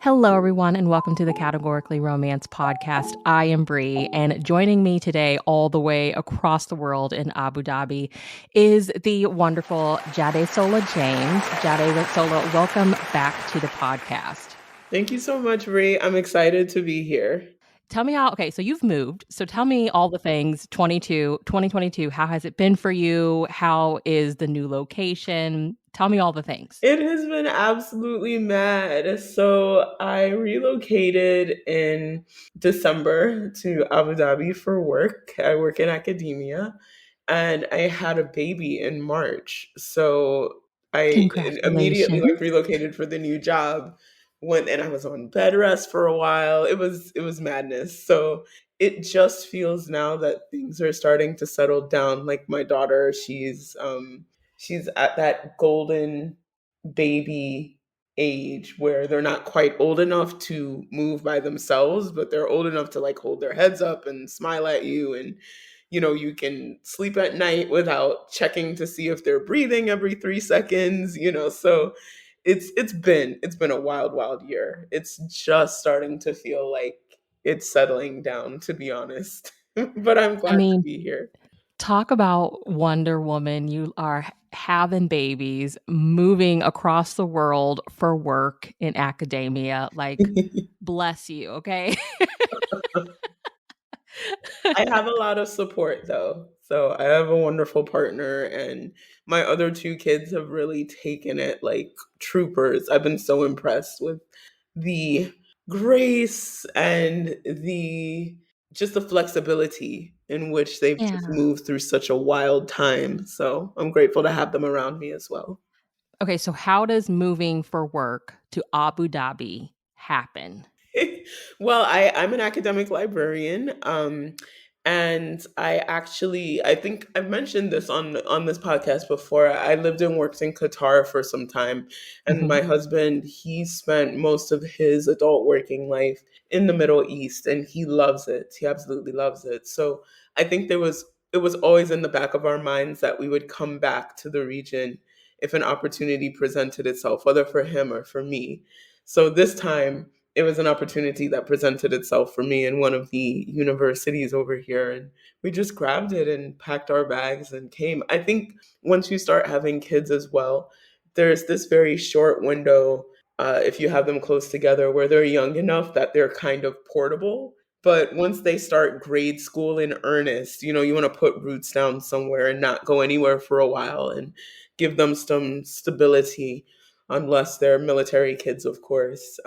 Hello, everyone, and welcome to the Categorically Romance podcast. I am Bree, and joining me today, all the way across the world in Abu Dhabi, is the wonderful Jadesola James. Jadesola, welcome back to the podcast. Thank you so much, Bree. I'm excited to be here. Tell me so you've moved. So tell me all the things, 2022, how has it been for you? How is the new location? Tell me all the things. It has been absolutely mad. So I relocated in December to Abu Dhabi for work. I work in academia and I had a baby in March. So I immediately Congratulations. relocated for the new job. Went and I was on bed rest for a while. It was madness. So it just feels now that things are starting to settle down. Like my daughter, she's at that golden baby age where they're not quite old enough to move by themselves, but they're old enough to like hold their heads up and smile at you. And you can sleep at night without checking to see if they're breathing every 3 seconds. So it's been a wild year. It's just starting to feel like it's settling down, to be honest. But I'm I glad to mean, be here. talk about Wonder Woman. You are having babies, moving across the world for work in academia. Like, bless you, okay? I have a lot of support though. So I have a wonderful partner, and my other two kids have really taken it like troopers. I've been so impressed with the grace and the flexibility in which they've just Yeah. moved through such a wild time. So I'm grateful to have them around me as well. Okay, so how does moving for work to Abu Dhabi happen? Well, I'm an academic librarian, and I think I've mentioned this on this podcast before. I lived and worked in Qatar for some time, and Mhm. my husband, he spent most of his adult working life in the Middle East, and he loves it. He absolutely loves it. So I think it was always in the back of our minds that we would come back to the region if an opportunity presented itself, whether for him or for me. So this time it was an opportunity that presented itself for me in one of the universities over here. And we just grabbed it and packed our bags and came. I think once you start having kids as well, there's this very short window, if you have them close together, where they're young enough that they're kind of portable. But once they start grade school in earnest, you want to put roots down somewhere and not go anywhere for a while and give them some stability, unless they're military kids, of course.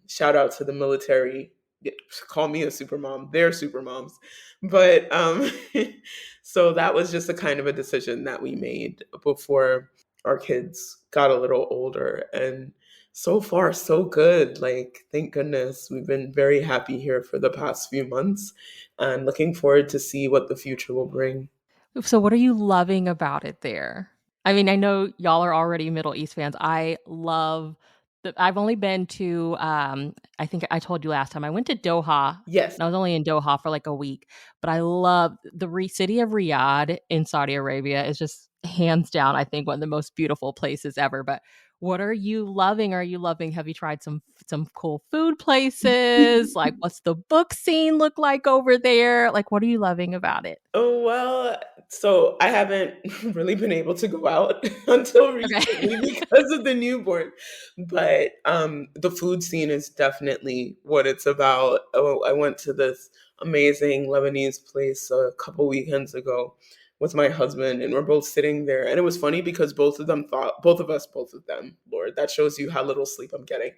Shout out to the military. Call me a super mom. They're super moms. But so that was just a kind of a decision that we made before our kids got a little older. And so far, so good. Like, thank goodness. We've been very happy here for the past few months and looking forward to see what the future will bring. So what are you loving about it there? I mean, I know y'all are already Middle East fans. I love I've only been to I think I told you last time I went to Doha, Yes. and I was only in Doha for like a week, but I love the city of Riyadh in Saudi Arabia is just hands down I think one of the most beautiful places ever. But what are you loving? Are you loving have you tried some cool food places? Like what's the book scene look like over there? Like what are you loving about it? Oh, well, so I haven't really been able to go out until Okay. recently because of the newborn. But the food scene is definitely what it's about. Oh, I went to this amazing Lebanese place a couple weekends ago with my husband, and we're both sitting there. And it was funny because both of them, Lord, that shows you how little sleep I'm getting.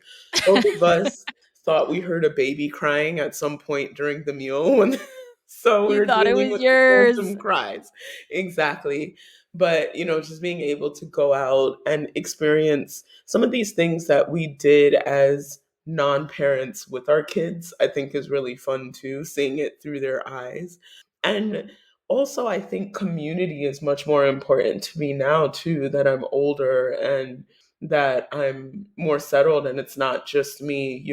Both of us thought we heard a baby crying at some point during the meal when so You we're thought it dealing was with the yours. phantom cries. Exactly. But, just being able to go out and experience some of these things that we did as non-parents with our kids, I think is really fun too, seeing it through their eyes. And also, I think community is much more important to me now too, that I'm older and that I'm more settled, and it's not just me,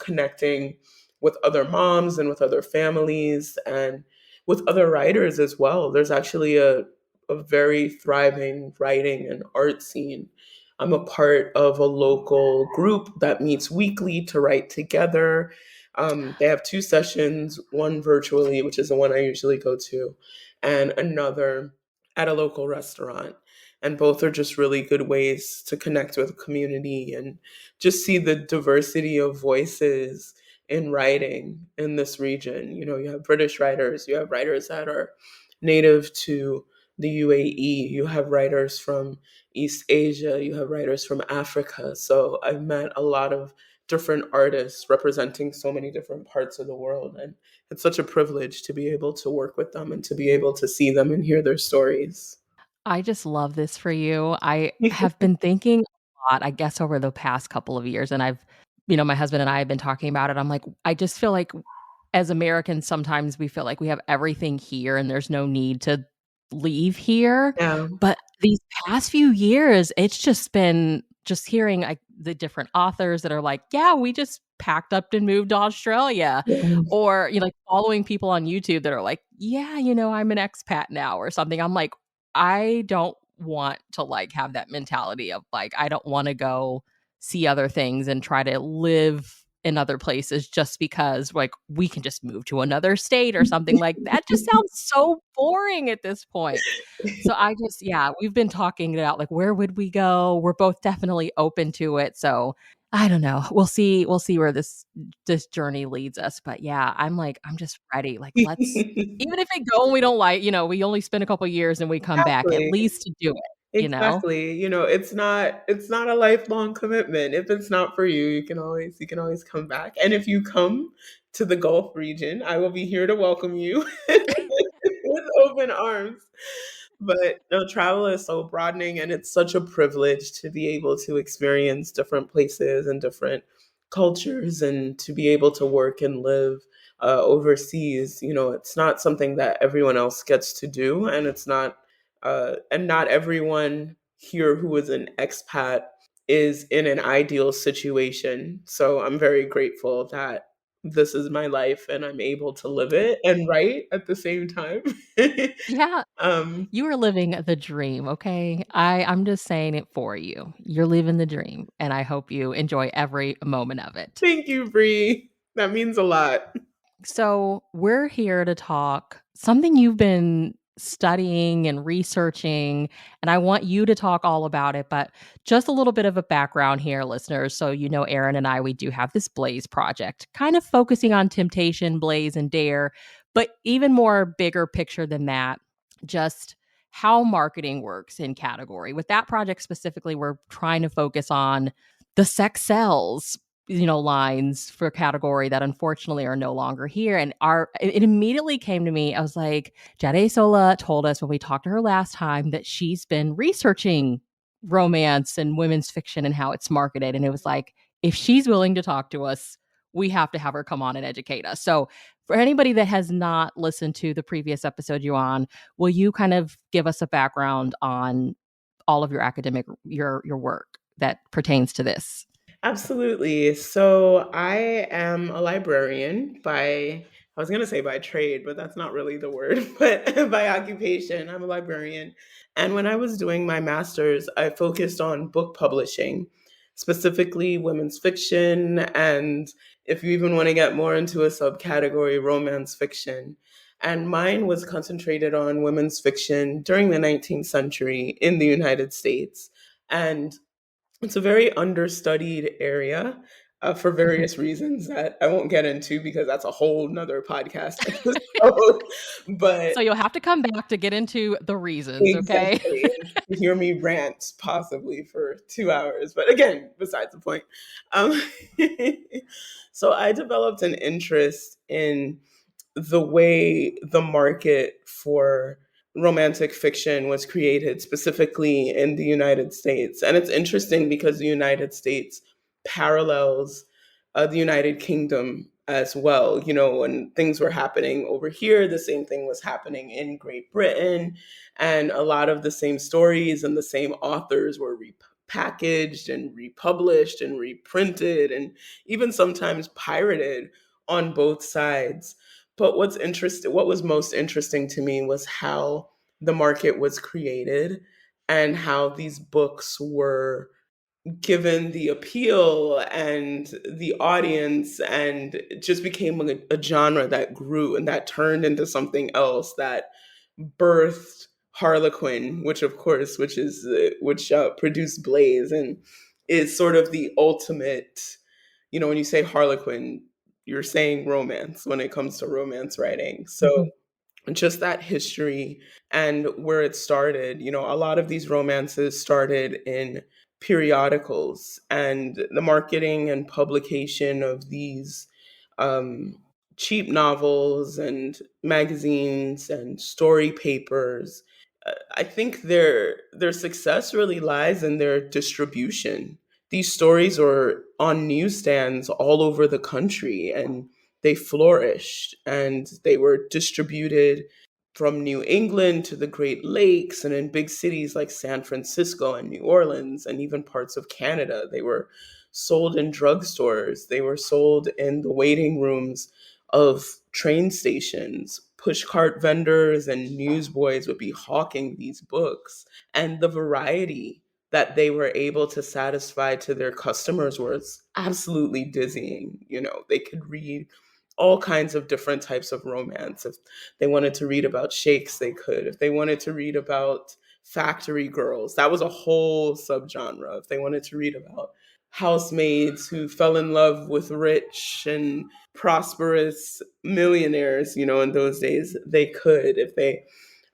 connecting with other moms and with other families and with other writers as well. There's actually a very thriving writing and art scene I'm a part of a local group that meets weekly to write together. They have two sessions, one virtually, which is the one I usually go to, and another at a local restaurant. And both are just really good ways to connect with community and just see the diversity of voices in writing in this region. You know, you have British writers, you have writers that are native to the UAE, you have writers from East Asia, you have writers from Africa. So I've met a lot of different artists representing so many different parts of the world. And it's such a privilege to be able to work with them and to be able to see them and hear their stories. I just love this for you. I have been thinking a lot, I guess, over the past couple of years, and my husband and I have been talking about it. I'm like, I just feel like as Americans, sometimes we feel like we have everything here and there's no need to leave here. Yeah. But these past few years, it's just been just hearing like the different authors that are like, yeah, we just packed up and moved to Australia. Yeah. Or, like following people on YouTube that are like, yeah, I'm an expat now or something. I'm like, I don't want to like have that mentality of like, I don't want to go see other things and try to live in other places just because like we can just move to another state or something like that just sounds so boring at this point. So I just yeah, we've been talking about like where would we go? We're both definitely open to it. So I don't know. We'll see where this journey leads us. But yeah, I'm like I'm just ready. Like let's even if we go and we don't like, we only spend a couple years and we come back at Exactly. least to do it. Exactly. You know, it's not a lifelong commitment. If it's not for you, you can always come back. And if you come to the Gulf region, I will be here to welcome you with open arms. But no, travel is so broadening, and it's such a privilege to be able to experience different places and different cultures and to be able to work and live overseas. You know, it's not something that everyone else gets to do, and not everyone here who is an expat is in an ideal situation. So I'm very grateful that this is my life and I'm able to live it and write at the same time. Yeah, um, you are living the dream, okay? I'm just saying it for you. You're living the dream, and I hope you enjoy every moment of it. Thank you, Bree. That means a lot. So, we're here to talk something you've been studying and researching, and I want you to talk all about it, but just a little bit of a background here, listeners. So, Aaron and I, we do have this Blaze project, kind of focusing on temptation, blaze, and dare, but even more bigger picture than that, just how marketing works in category. With that project specifically, we're trying to focus on the sex sells lines for category that unfortunately are no longer here. And it immediately came to me. I was like, Jadesola told us when we talked to her last time that she's been researching romance and women's fiction and how it's marketed. And it was like, if she's willing to talk to us, we have to have her come on and educate us. So for anybody that has not listened to the previous episode you on, will you kind of give us a background on all of your academic your work that pertains to this? Absolutely. So I am a librarian I was going to say by trade, but that's not really the word, but by occupation, I'm a librarian. And when I was doing my master's, I focused on book publishing, specifically women's fiction, and if you even want to get more into a subcategory, romance fiction. And mine was concentrated on women's fiction during the 19th century in the United States. And it's a very understudied area for various reasons that I won't get into because that's a whole nother podcast episode. But So you'll have to come back to get into the reasons, okay? exactly, to hear me rant possibly for 2 hours. But again, besides the point. Um, so I developed an interest in the way the market for romantic fiction was created, specifically in the United States. And it's interesting because the United States parallels the United Kingdom as well. You know, when things were happening over here, the same thing was happening in Great Britain. And a lot of the same stories and the same authors were repackaged and republished and reprinted and even sometimes pirated on both sides. But what was most interesting to me was how the market was created and how these books were given the appeal and the audience, and it just became a genre that grew and that turned into something else that birthed Harlequin, which of course, which produced Blaze, and is sort of the ultimate. When you say Harlequin, you're saying romance when it comes to romance writing. So Mhm. just that history and where it started. A lot of these romances started in periodicals, and the marketing and publication of these um, cheap novels and magazines and story papers. I think their success really lies in their distribution. These stories are on newsstands all over the country, and they flourished, and they were distributed from New England to the Great Lakes and in big cities like San Francisco and New Orleans and even parts of Canada. They were sold in drugstores, they were sold in the waiting rooms of train stations. Pushcart vendors and newsboys would be hawking these books, and the variety that they were able to satisfy to their customers was absolutely dizzying. They could read all kinds of different types of romance. If they wanted to read about sheikhs, they could. If they wanted to read about factory girls, that was a whole subgenre. If they wanted to read about housemaids who fell in love with rich and prosperous millionaires, in those days, they could. If they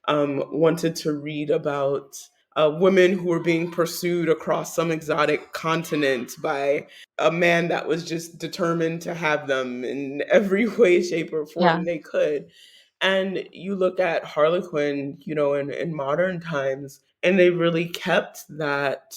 wanted to read about women who were being pursued across some exotic continent by a man that was just determined to have them in every way, shape, or Yeah. form they could. And you look at Harlequin, in modern times, and they really kept that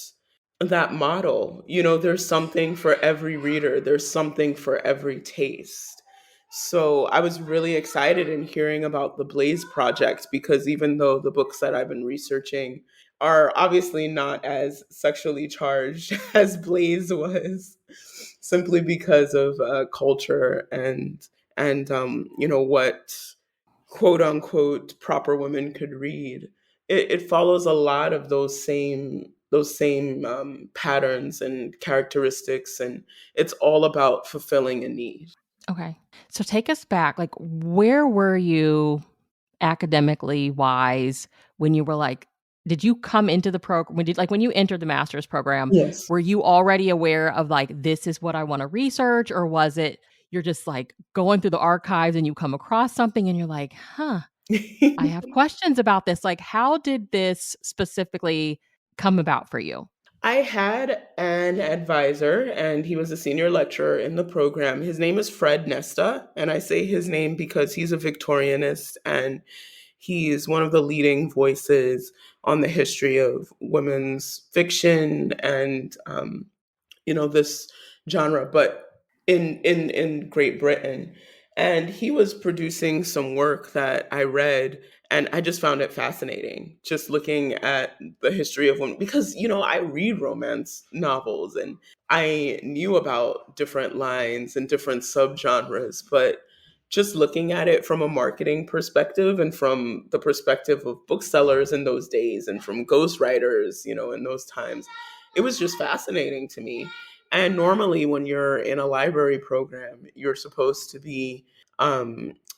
model. There's something for every reader. There's something for every taste. So I was really excited in hearing about the Blaze project, because even though the books that I've been researching are obviously not as sexually charged as Blaze was, simply because of culture and what quote unquote proper women could read. It follows a lot of those same patterns and characteristics, and it's all about fulfilling a need. Okay. So take us back. Like, where were you academically wise when you were like, did you come into the program when you entered the master's program, Yes. were you already aware of like, this is what I want to research? Or was it you're just like going through the archives and you come across something and you're like, huh, I have questions about this. Like, how did this specifically come about for you? I had an advisor, and he was a senior lecturer in the program. His name is Fred Nesta, and I say his name because he's a Victorianist, and he is one of the leading voices on the history of women's fiction and this genre, but in Great Britain. And he was producing some work that I read, and I just found it fascinating, just looking at the history of women, because I read romance novels, and I knew about different lines and different subgenres, but just looking at it from a marketing perspective and from the perspective of booksellers in those days and from ghostwriters, in those times, it was just fascinating to me. And normally, when you're in a library program, you're supposed to be,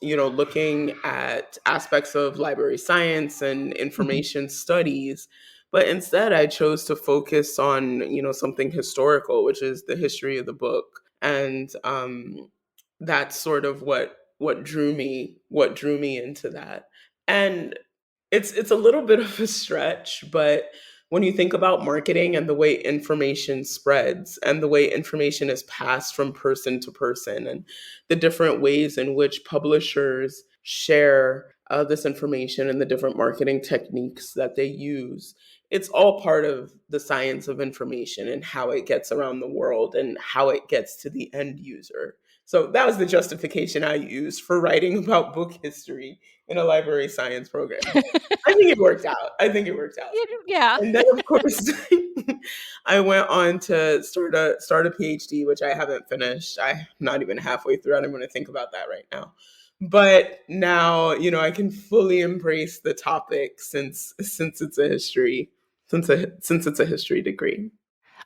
looking at aspects of library science and Mhm. information studies. But instead, I chose to focus on, something historical, which is the history of the book. And that's sort of what drew me into that. And it's a little bit of a stretch, but when you think about marketing and the way information spreads and the way information is passed from person to person, and the different ways in which publishers share this information and the different marketing techniques that they use, it's all part of the science of information and how it gets around the world and how it gets to the end user. So that was the justification I used for writing about book history in a library science program. I think it worked out. I think it worked out. Yeah. And then, of course, I went on to start a PhD, which I haven't finished. I'm not even halfway through. I don't want to think about that right now. But now, I can fully embrace the topic since it's a history, since it's a history degree.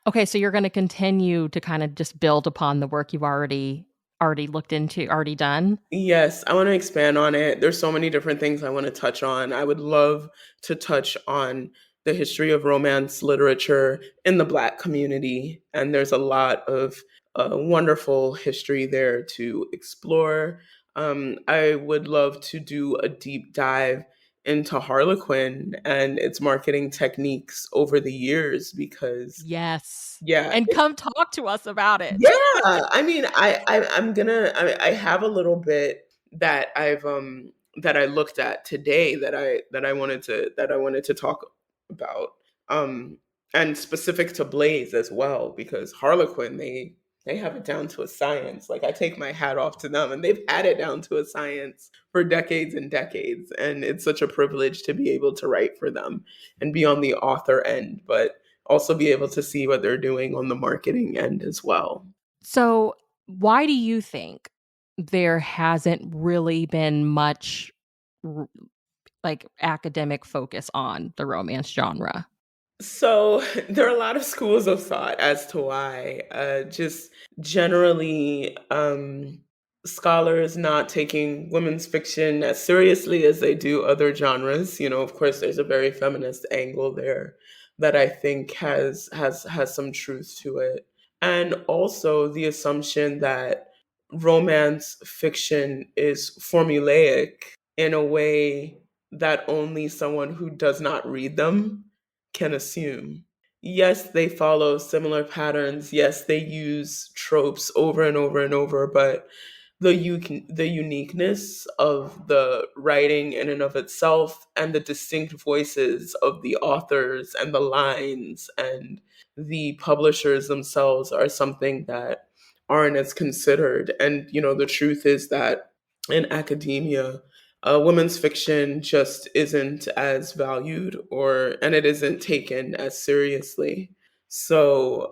Okay, so you're gonna continue to kinda just build upon the work you've already looked into, already done? Yes, I want to expand on it. There's so many different things I want to touch on. I would love to touch on the history of romance literature in the Black community, and there's a lot of wonderful history there to explore. I would love to do a deep dive into Harlequin and its marketing techniques over the years because, Yes. yeah, And come talk to us about it. yeah, I mean, I have a little bit that I looked at today that I wanted to talk about, um, and specific to Blaze as well because Harlequin they have it down to a science. Like I take my hat off to them, and they've had it down to a science for decades and decades, and it's such a privilege to be able to write for them and be on the author end, but also be able to see what they're doing on the marketing end as well. So, why do you think there hasn't really been much r like, academic focus on the romance genre? So there are a lot of schools of thought as to why. Just generally, scholars not taking women's fiction as seriously as they do other genres. You know, of course, there's a very feminist angle there that I think has some truth to it, and also the assumption that romance fiction is formulaic in a way that only someone who does not read them can assume. Yes, they follow similar patterns. Yes, they use tropes over and over and over, but the uniqueness of the writing in and of itself and the distinct voices of the authors and the lines and the publishers themselves are something that aren't as considered. And you know, the truth is that in academia, women's fiction just isn't as valued, or and it isn't taken as seriously. So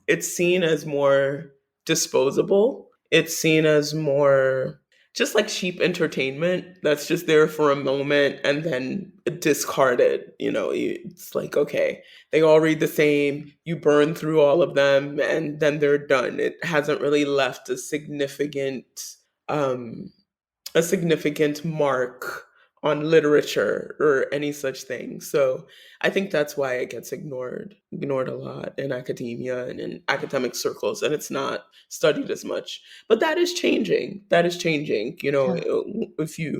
it's seen as more disposable. It's seen as more just like cheap entertainment that's just there for a moment and then discarded. You know, it's like, okay, they all read the same, you burn through all of them, and then they're done. It hasn't really left um, a significant mark on literature or any such thing. So I think that's why it gets ignored a lot in academia and in academic circles, and it's not studied as much. But that is changing. That is changing. You know, Yeah.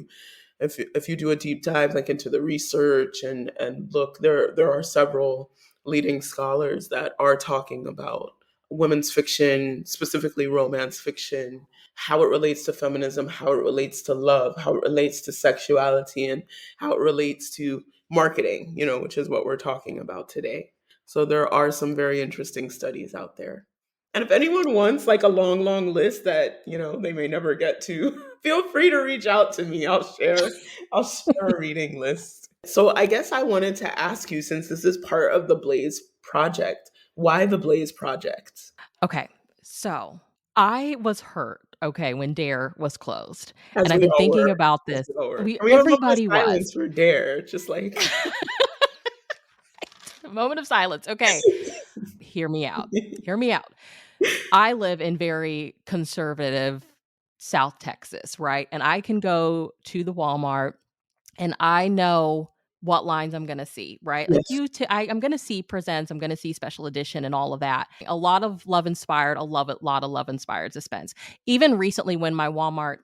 if you do a deep dive like into the research and look, there are several leading scholars that are talking about women's fiction, specifically romance fiction, how it relates to feminism, how it relates to love, how it relates to sexuality, and how it relates to marketing, you know, which is what we're talking about today. So there are some very interesting studies out there. And if anyone wants like a long list that, you know, they may never get to, feel free to reach out to me. I'll share a reading list. So I guess I wanted to ask you, since this is part of the Blaze project, why the Blaze project? Okay, so I was hurt, okay, when Dare was closed, and As I've we been all thinking were. about As this. we all were. We Can we have a moment of everybody was. silence for Dare? Just like A moment of silence, okay. Hear me out. Hear me out. I live in very conservative South Texas, right? And I can go to the Walmart and I know what lines I'm gonna see, right? Like Yes. I'm gonna see presents, I'm gonna see special edition and all of that. A lot of love inspired, a lot of love inspired suspense. Even recently when my Walmart,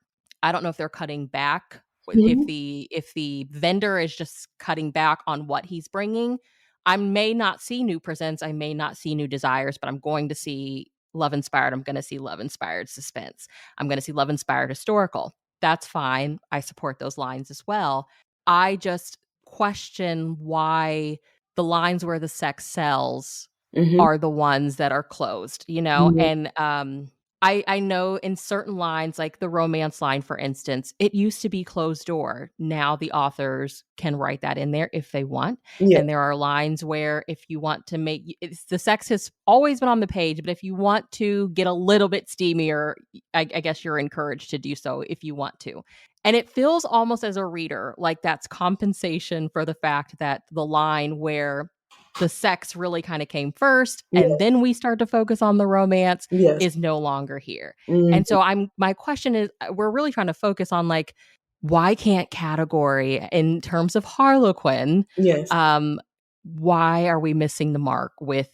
I don't know if they're cutting back, Mhm. if the vendor is just cutting back on what he's bringing, I may not see new presents, I may not see new desires, but I'm going to see love inspired, I'm gonna see love inspired suspense. I'm gonna see love inspired historical. That's fine. I support those lines as well. I just question why the lines where the sex sells Mhm. are the ones that are closed, you know? Mhm. And, I know in certain lines, like the romance line, for instance, it used to be closed door. Now the authors can write that in there if they want, Yeah. and there are lines where if you want to it's the sex has always been on the page, but if you want to get a little bit steamier, I guess you're encouraged to do so if you want to. And it feels almost as a reader like that's compensation for the fact that the line where the sex really kind of came first and Yeah. then we start to focus on the romance Yes. is no longer here. And Mhm. so my question is we're really trying to focus on like why can't category in terms of Harlequin Yes. um why are we missing the mark with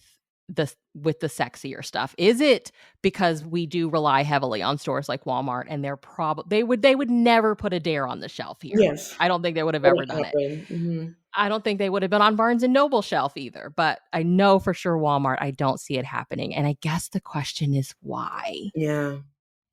the sexier stuff? Is it because we do rely heavily on stores like Walmart and they would never put a Dare on the shelf here. Yes. I don't think they would have ever Wouldn't done it. happen. Mhm. I don't think they would have been on Barnes& and Noble shelf either, but I know for sure Walmart, I don't see it happening, and I guess the question is why? Yeah.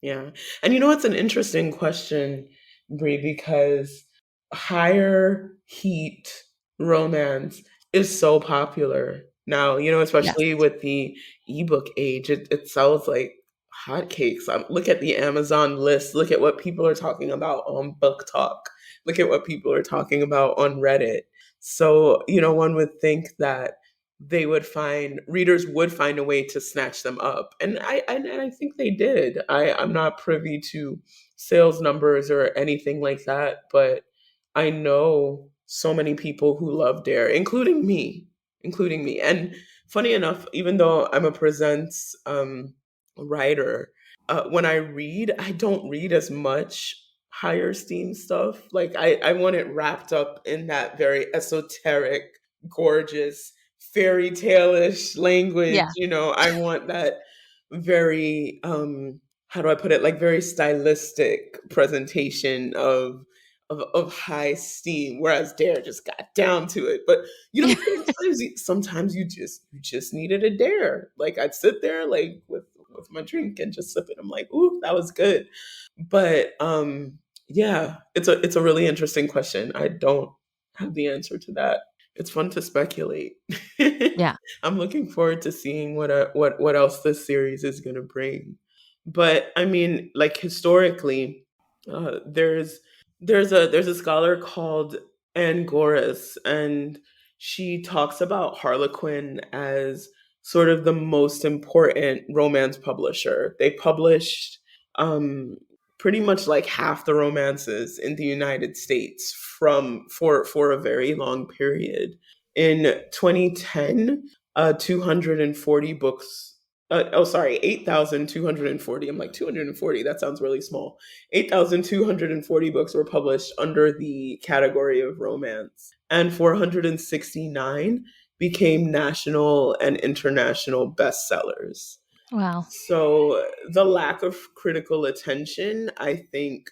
Yeah. And you know, it's an interesting question, Brie, because higher heat romance is so popular now, Yes. especially with the ebook age. It sells like hotcakes. Look at the Amazon list. Look at what people are talking about on Book Talk. Look at what people are talking about on Reddit. So, one would think that readers would find a way to snatch them up, and I think they did. I'm not privy to sales numbers or anything like that, but I know so many people who love Dare, including me. And funny enough, even though I'm a presents writer, when I read, I don't read as much higher steam stuff. Like I want it wrapped up in that very esoteric, gorgeous fairy tale-ish language. Yeah. I want that very how do I put it, like very stylistic presentation of high steam, whereas Dare just got down to it. But sometimes you just needed a Dare. Like I'd sit there like with my drink and just sip it. I'm like, ooh, that was good. But yeah, it's a really interesting question. I don't have the answer to that. It's fun to speculate. Yeah. I'm looking forward to seeing what else this series is going to bring. But I mean, like historically, there's a scholar called Angoras, and she talks about Harlequin as sort of the most important romance publisher. They published um, pretty much like half the romances in the United States for a very long period. In 2010, 240 books. Oh, sorry, 8,240. I'm like 240. That sounds really small. 8,240 books were published under the category of romance, and 469 became national and international bestsellers. Wow. So the lack of critical attention, I think,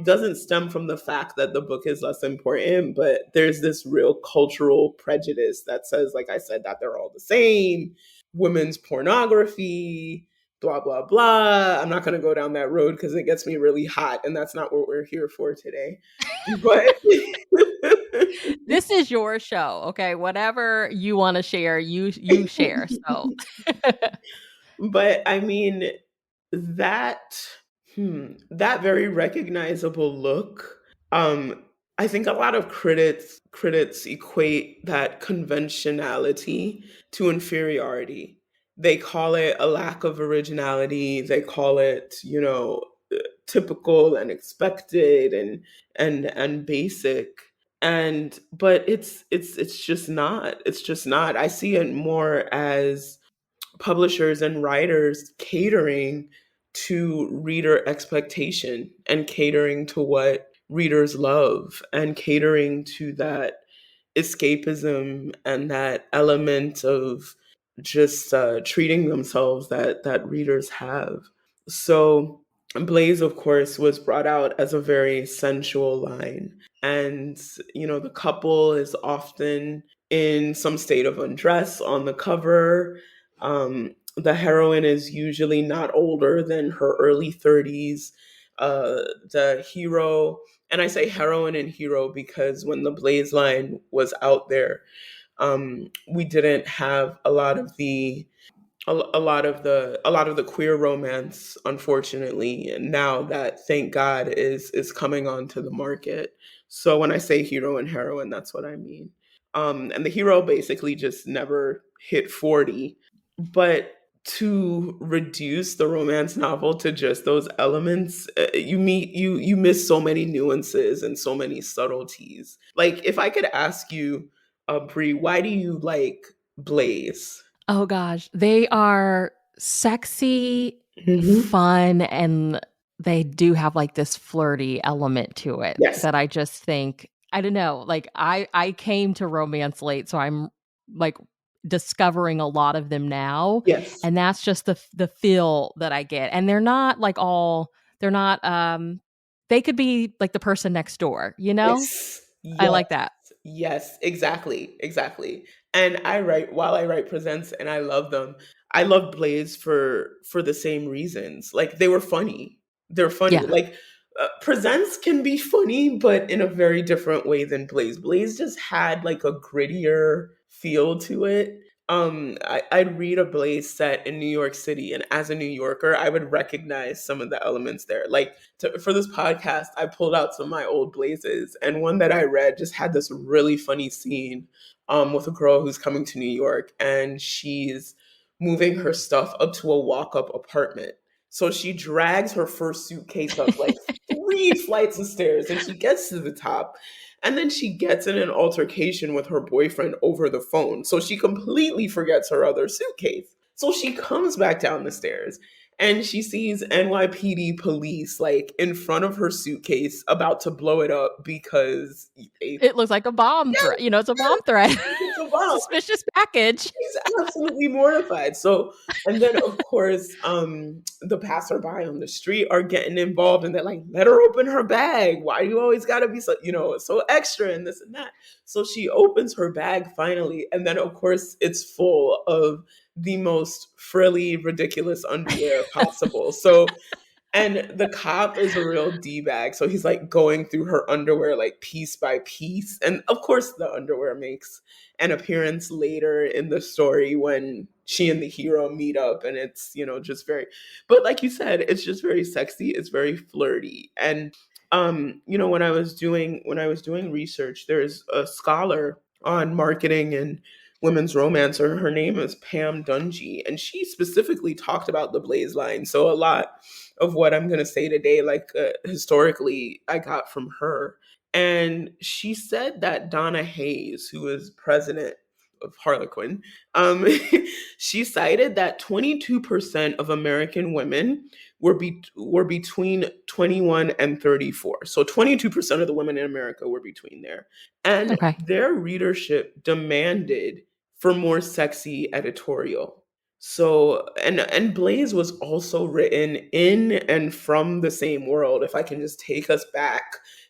doesn't stem from the fact that the book is less important, but there's this real cultural prejudice that says, like I said, that they're all the same, women's pornography, blah, blah, blah. I'm not going to go down that road because it gets me really hot, and that's not what we're here for today. But This is your show, okay? Whatever you wanna share, you share, so but I mean, that that very recognizable look, um, I think a lot of critics equate that conventionality to inferiority. They call it a lack of originality. They call it, typical and expected and basic. And but it's just not. It's just not. I see it more as publishers and writers catering to reader expectation and catering to what readers love and catering to that escapism and that element of just treating themselves that readers have. So Blaze, of course, was brought out as a very sensual line, and the couple is often in some state of undress on the cover. The heroine is usually not older than her early 30s. The hero, and I say heroine and hero because when the Blaze line was out there, we didn't have a lot of the queer romance, unfortunately, and now that, thank God, is coming onto the market. So when I say hero and heroine, that's what I mean. And the hero basically just never hit 40. But to reduce the romance novel to just those elements, you miss so many nuances and so many subtleties. Like if I could ask you, Brie, why do you like Blaze. Oh gosh, they are sexy, Mhm. fun, and they do have, like, this flirty element to it Yes. that I just think I don't know, like, I came to romance late, so I'm, like, discovering a lot of them now, Yes. and that's just the feel that I get, and they're not, like, all they're not, they could be, like, the person next door, you know? Yes. I Yes. like that. Yes, exactly, exactly. And while I write presents and I love them, I love Blaze for the same reasons. Like they were funny. They're funny. Yeah. Like presents can be funny, but in a very different way than Blaze. Blaze just had like a grittier feel to it. I'd read a Blaze set in New York City, and as a New Yorker, I would recognize some of the elements there. Like for this podcast, I pulled out some of my old Blazes, and one that I read just had this really funny scene with a girl who's coming to New York, and she's moving her stuff up to a walk-up apartment. So she drags her first suitcase up like 3 flights of stairs, and she gets to the top. And then she gets in an altercation with her boyfriend over the phone. So she completely forgets her other suitcase. So she comes back down the stairs and she sees NYPD police like in front of her suitcase about to blow it up because they It looks like a bomb yes, threat, you know, it's a bomb yes, threat. it's a bomb. Suspicious package. He's absolutely mortified. So, and then of course, the passerby on the street are getting involved, and they're like, "Let her open her bag. Why do you always got to be so, so extra and this and that?" So she opens her bag finally, and then of course it's full of the most frilly, ridiculous underwear possible. So and the cop is a real D-bag. So he's like going through her underwear like piece by piece. And of course the underwear makes an appearance later in the story when she and the hero meet up, and it's, just very, but like you said, it's just very sexy, it's very flirty. And when I was doing research, there's a scholar on marketing and women's romance. Her name is Pam Dungy, and she specifically talked about the Blaze line. So a lot of what I'm going to say today, like historically, I got from her. And she said that Donna Hayes, who is president of Harlequin, um, she cited that 22% of American women were between 21 and 34. So 22% of the women in America were between there. And Okay. their readership demanded for more sexy editorial. So and Blaze was also written in and from the same world. If I can just take us back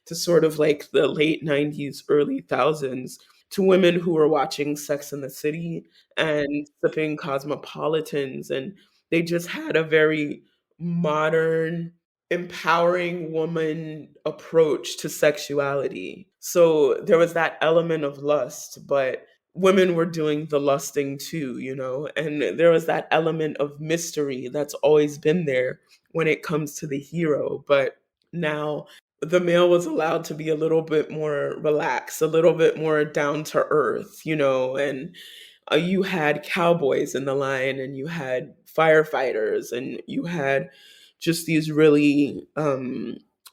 to sort of like the late 90s, early thousands, to women who were watching Sex in the City and sipping cosmopolitans, and they just had a very modern, empowering woman approach to sexuality. So there was that element of lust, but women were doing the lusting too, and there was that element of mystery that's always been there when it comes to the hero. But now the male was allowed to be a little bit more relaxed, a little bit more down to earth, and you had cowboys in the line, and you had firefighters, and you had just these really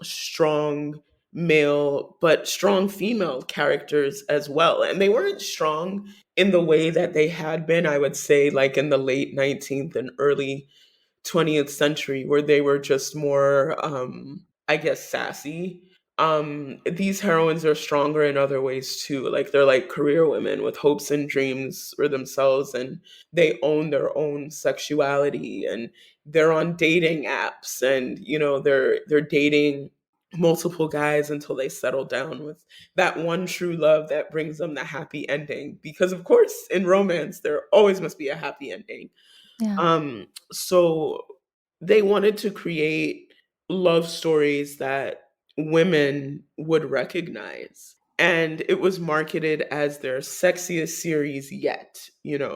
strong male but strong female characters as well. And they weren't strong in the way that they had been, I would say, like in the late 19th and early 20th century, where they were just more I guess sassy. These heroines are stronger in other ways too. Like they're like career women with hopes and dreams for themselves, and they own their own sexuality, and they're on dating apps, and they're dating multiple guys until they settle down with that one true love that brings them the happy ending, because of course in romance there always must be a happy ending. Yeah. So they wanted to create love stories that women would recognize. And it was marketed as their sexiest series yet,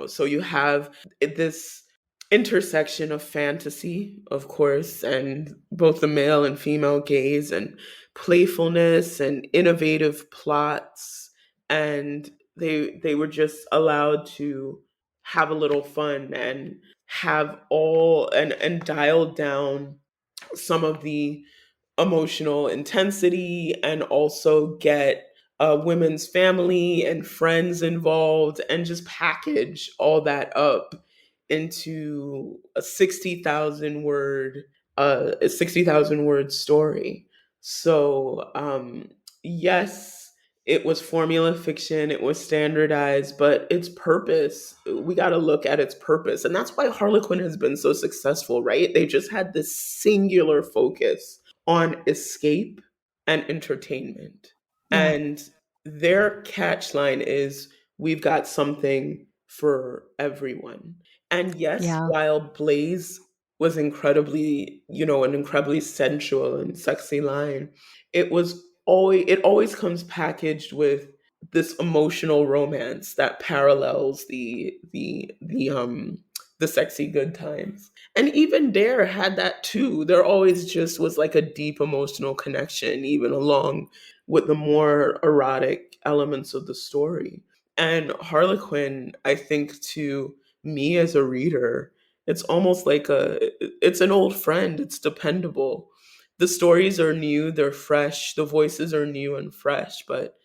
So you have this intersection of fantasy, of course, and both the male and female gaze, and playfulness and innovative plots. And they were just allowed to have a little fun and have all and dial down some of the emotional intensity, and also get women's family and friends involved, and just package all that up into a 60,000 word story. So, yes, it was formula fiction, it was standardized, but its purpose, we got to look at its purpose. And that's why Harlequin has been so successful, right? They just had this singular focus on escape and entertainment. Yeah. And their catch line is, we've got something for everyone. And yes, Yeah. while Blaze was incredibly, an incredibly sensual and sexy line, it always comes packaged with this emotional romance that parallels the sexy good times. And even Dare had that too. There always just was like a deep emotional connection, even along with the more erotic elements of the story. And Harlequin, I think, to me as a reader, it's almost like it's an old friend. It's dependable. The stories are new, they're fresh, the voices are new and fresh, but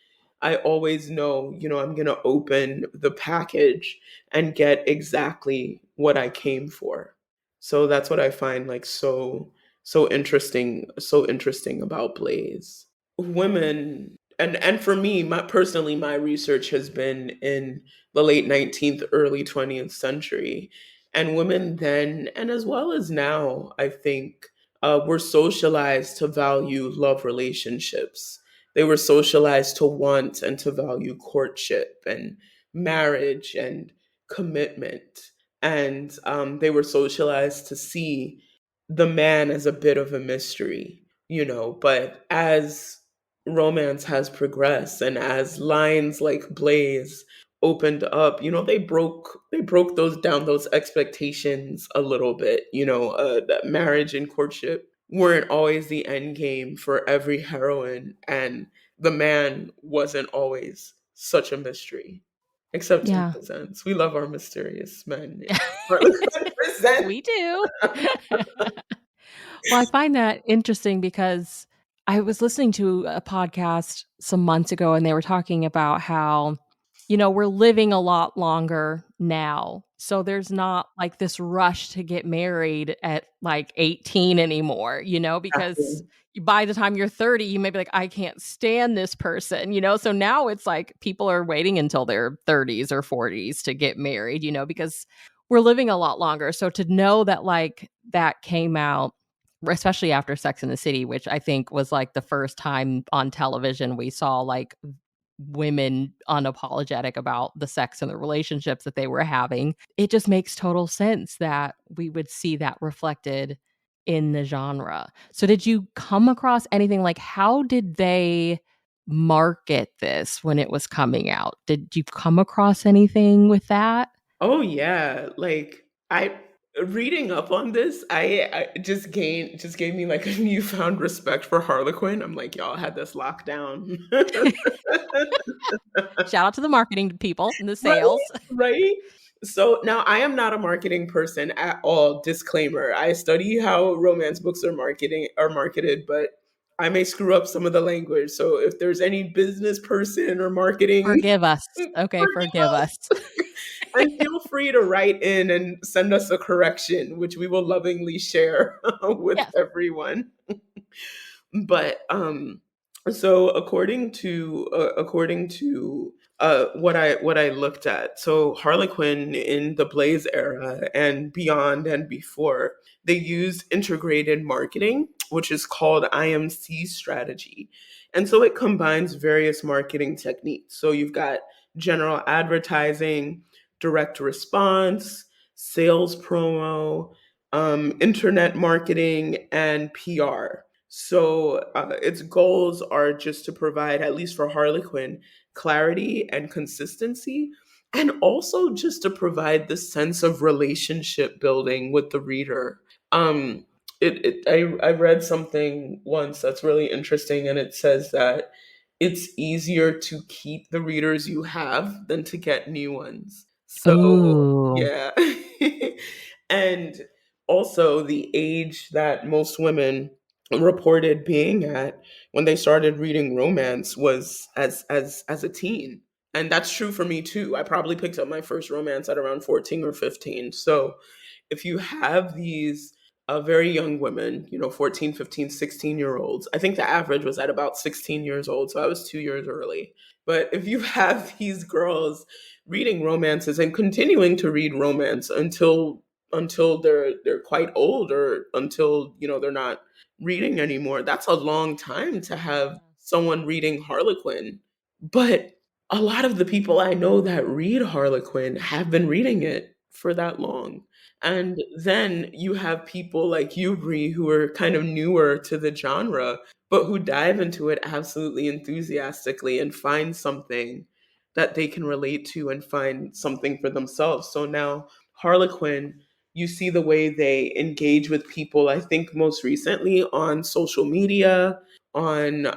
I always know, I'm going to open the package and get exactly what I came for. So that's what I find like so interesting about Blaze. Women, and for me, my research has been in the late 19th, early 20th century, and women then and as well as now, I think, were socialized to value love relationships. They were socialized to want and to value courtship and marriage and commitment. And they were socialized to see the man as a bit of a mystery, But as romance has progressed and as lines like Blaze opened up, they broke those expectations a little bit. That marriage and courtship weren't always the end game for every heroine, and the man wasn't always such a mystery. Except in Yeah. Presents. We love our mysterious men in Harlequin Presents. We do. Well, I find that interesting because I was listening to a podcast some months ago and they were talking about how, we're living a lot longer now. So there's not like this rush to get married at like 18 anymore, because Exactly. by the time you're 30, you may be like, I can't stand this person, So now it's like people are waiting until their 30s or 40s to get married, because we're living a lot longer. So to know that like that came out especially after Sex and the City, which I think was like the first time on television we saw like women unapologetic about the sex and the relationships that they were having. It just makes total sense that we would see that reflected in the genre. So did you come across anything like how did they market this when it was coming out? Did you come across anything with that? Oh yeah, like I reading up on this, I just gave me like a newfound respect for Harlequin. I'm like, y'all had this locked down. Shout out to the marketing people and the Right? sales. Right? So now I am not a marketing person at all. Disclaimer. I study how romance books are marketed, but I may screw up some of the language. So if there's any business person or marketing, Forgive us. Okay, forgive forgive us. us. And feel free to write in and send us a correction, which we will lovingly share with Yes. everyone. But so according to what I looked at, so Harlequin in the Blaze era and beyond and before, they used integrated marketing, which is called IMC strategy. And so it combines various marketing techniques. So you've got general advertising, direct response, sales promo, internet marketing, and PR. So its goals are just to provide, at least for Harlequin, clarity and consistency, and also just to provide the sense of relationship building with the reader. Um, I read something once that's really interesting, and it says that it's easier to keep the readers you have than to get new ones. So, Ooh. yeah. And also the age that most women reported being at when they started reading romance was as a teen. And that's true for me too. I probably picked up my first romance at around 14 or 15. So if you have these very young women, 14, 15, 16-year olds, I think the average was at about 16 years old. So I was 2 years early. But if you have these girls reading romances and continuing to read romance until they're quite old, or until they're not reading anymore, that's a long time to have Yeah. someone reading Harlequin. But a lot of the people I know that read Harlequin have been reading it for that long. And then you have people like you, Bree, who are kind of newer to the genre, but who dive into it absolutely enthusiastically and find something that they can relate to and find something for themselves. So now, Harlequin, you see the way they engage with people, I think most recently on social media, on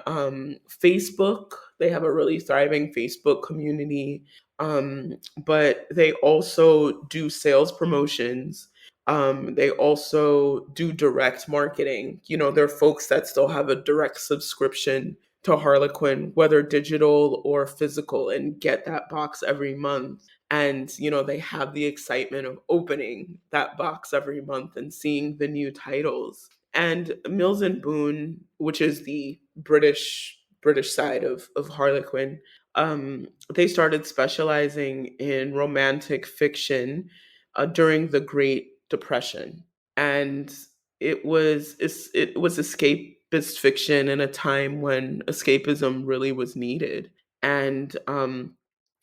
Facebook. They have a really thriving Facebook community. But they also do sales promotions. They also do direct marketing. There are folks that still have a direct subscription to Harlequin, whether digital or physical, and get that box every month. And, they have the excitement of opening that box every month and seeing the new titles. And Mills and Boon, which is the British side of Harlequin, they started specializing in romantic fiction during the Great Depression, and it was escapist fiction in a time when escapism really was needed. And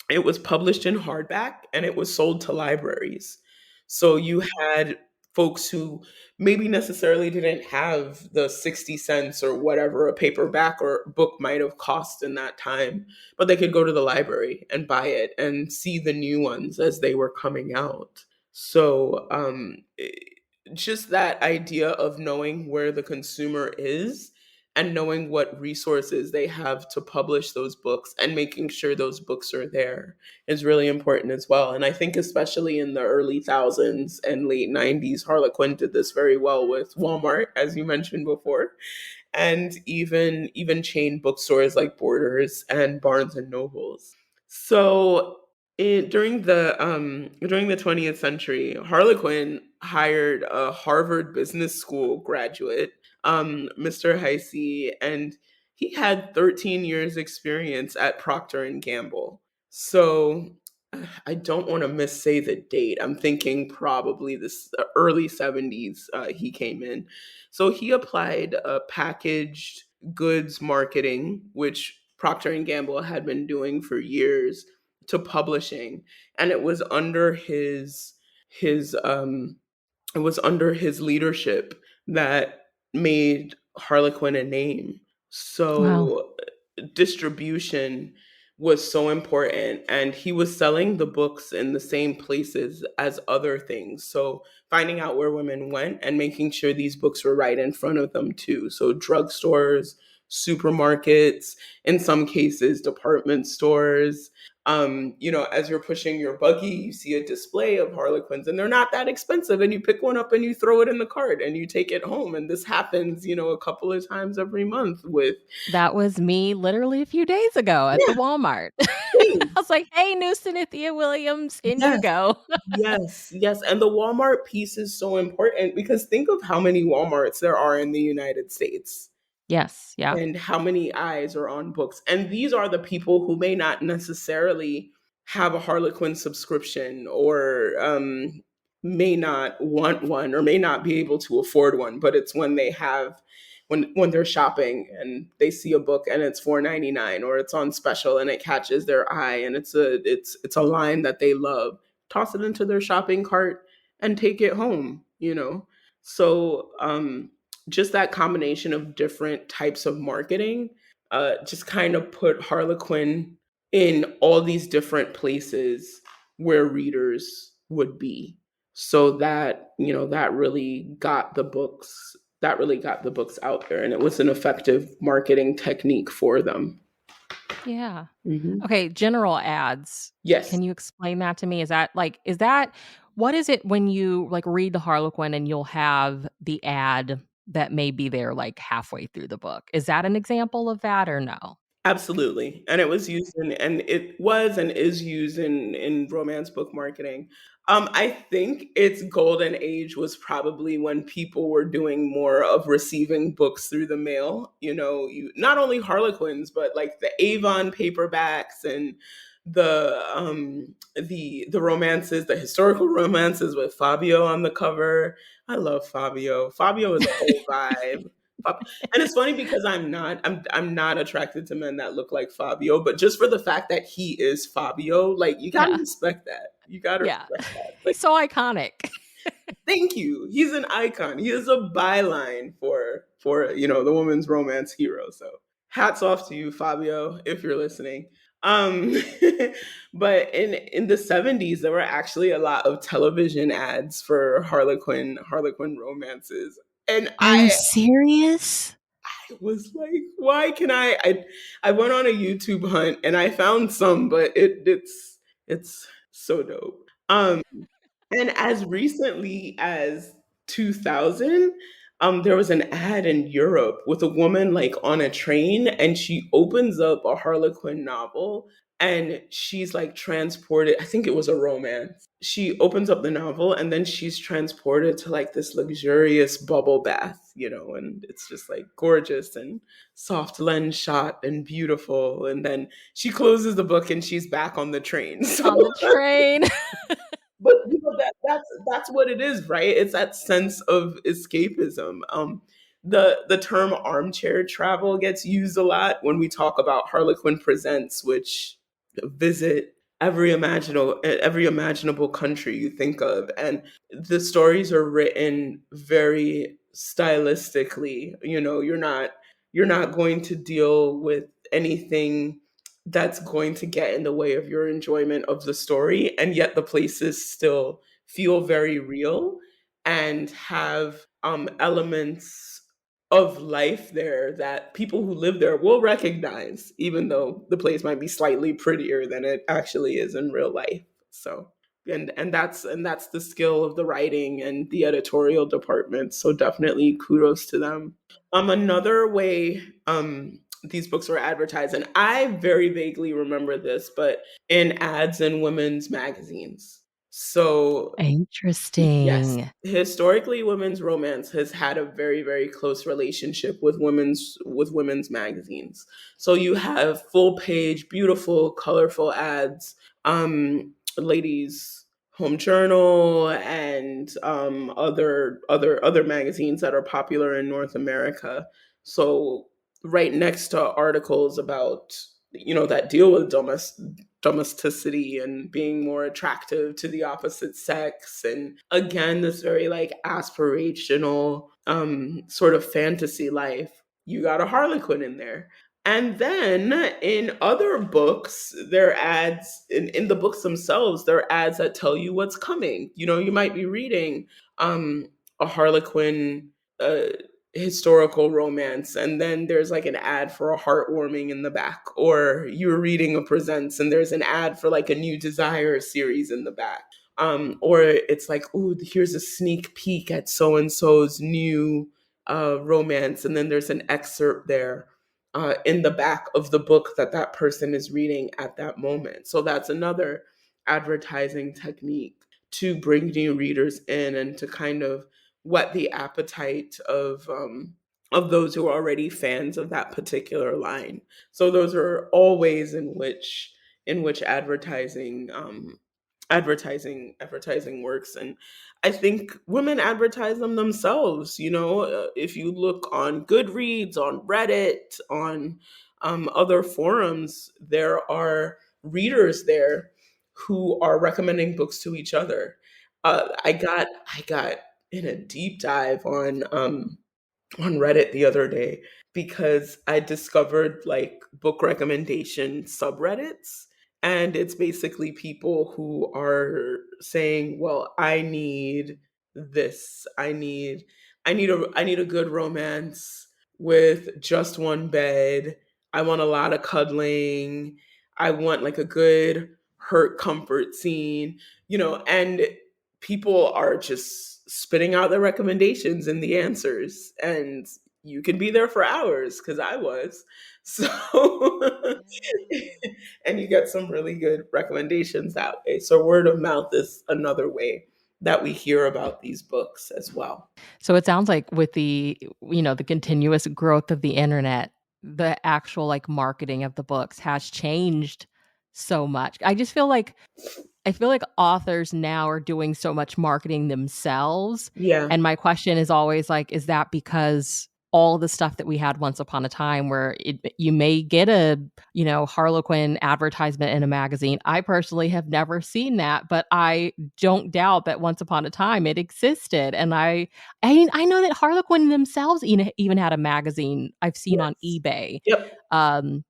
it was published in hardback and it was sold to libraries. So you had folks who maybe necessarily didn't have the 60 cents or whatever a paperback or book might have cost in that time, but they could go to the library and buy it and see the new ones as they were coming out. So just that idea of knowing where the consumer is and knowing what resources they have to publish those books and making sure those books are there is really important as well. And I think especially in the early thousands and late 90s, Harlequin did this very well with Walmart, as you mentioned before, and even chain bookstores like Borders and Barnes and Nobles. So during the 20th century, Harlequin hired a Harvard Business School graduate, Mr. Heisey, and he had 13 years experience at Procter and Gamble. So I don't want to missay the date. I'm thinking probably this early 70s he came in. So he applied packaged goods marketing, which Procter and Gamble had been doing for years, to publishing, and his it was under his leadership that made Harlequin a name. Wow. So distribution was so important, and he was selling the books in the same places as other things. So finding out where women went and making sure these books were right in front of them too. So drugstores, supermarkets, in some cases department stores. As you're pushing your buggy, you see a display of Harlequins, and they're not that expensive. And you pick one up and you throw it in the cart and you take it home. And this happens, a couple of times every month with, That was me literally a few days ago at the yeah, Walmart. I same. was like, "Hey, new Cynthia Williams, in you Yes, go." yes, yes. And the Walmart piece is so important because think of how many Walmarts there are in the United States Yes, yeah. and how many eyes are on books. And these are the people who may not necessarily have a Harlequin subscription, or may not want one, or may not be able to afford one. But it's when they have, when they're shopping and they see a book and it's 4.99, or it's on special and it catches their eye and it's a line that they love, toss it into their shopping cart and take it home. So just that combination of different types of marketing just kind of put Harlequin in all these different places where readers would be. So that really got the books out there, and it was an effective marketing technique for them. Yeah. Hmm. Okay, general ads. Yes. Can you explain that to me? Is that what is it when you, like, read the Harlequin and you'll have the ad? that may be there, like, halfway through the book. Is that an example of that or no? Absolutely, and it was used in and it was and is used in romance book marketing. I think its golden age was probably when people were doing more of receiving books through the mail. You know, you not only Harlequins, but like the Avon paperbacks and the romances, the historical romances with Fabio on the cover. I love Fabio. Fabio is a whole vibe. And it's funny because I'm not attracted to men that look like Fabio, but just for the fact that he is Fabio, like you gotta Yeah, respect that. You gotta yeah. respect that. Like, He's so iconic. thank you. He's an icon. He is a byline for the woman's romance hero. So hats off to you, Fabio, if you're listening. Um, but in the 70s, there were actually a lot of television ads for Harlequin romances. And Are you serious? was like, why can I went on a YouTube hunt and I found some, but it's so dope. And as recently as 2000, there was an ad in Europe with a woman like on a train and she opens up a Harlequin novel and she's like transported. I think it was a romance. She opens up the novel and then she's transported to like this luxurious bubble bath, and it's just like gorgeous and soft lens shot and beautiful. And then she closes the book and she's back on the train. So On the train. but that's what it is, right? It's that sense of escapism. The term armchair travel gets used a lot when we talk about Harlequin Presents, which visit every imaginable country you think of, and the stories are written very stylistically. You're not going to deal with anything that's going to get in the way of your enjoyment of the story, and yet the places still feel very real and have elements of life there that people who live there will recognize, even though the place might be slightly prettier than it actually is in real life. So, and that's the skill of the writing and the editorial department. So definitely kudos to them. Another way these books were advertised, and I very vaguely remember this, but in ads in women's magazines. So yes, Interesting. historically, women's romance has had a very, very close relationship with women's magazines. So you have full page, beautiful, colorful ads, ladies' home journal, and other magazines that are popular in North America. So right next to articles about that deal with domesticity and being more attractive to the opposite sex, and again this very like aspirational sort of fantasy life, you got a Harlequin in there. And then in other books, there are ads in the books themselves, there are ads that tell you what's coming. You might be reading a Harlequin uh, historical romance, and then there's like an ad for a heartwarming in the back, or you're reading a Presents and there's an ad for like a new Desire series in the back. Or it's like, oh, here's a sneak peek at so and so's new romance, and then there's an excerpt there in the back of the book that person is reading at that moment. So that's another advertising technique to bring new readers in and to kind of whet the appetite of those who are already fans of that particular line. So those are all ways in which advertising works. And I think women advertise them themselves. If you look on Goodreads, on Reddit, on other forums, there are readers there who are recommending books to each other. I got in a deep dive on Reddit the other day because I discovered like book recommendation subreddits. And it's basically people who are saying, well, I need this. I need a good romance with just one bed. I want a lot of cuddling. I want like a good hurt comfort scene, and people are just spitting out their recommendations and the answers, and you can be there for hours because I was. So, and you get some really good recommendations that way. So, word of mouth is another way that we hear about these books as well. So it sounds like with the continuous growth of the internet, the actual, like, marketing of the books has changed so much. I feel like authors now are doing so much marketing themselves, Yeah. and my question is always like, is that because all the stuff that we had once upon a time where you may get a Harlequin advertisement in a magazine. I personally have never seen that, but I don't doubt that once upon a time it existed, and I know that Harlequin themselves even had a magazine I've seen on Yes. eBay. Yep. Um,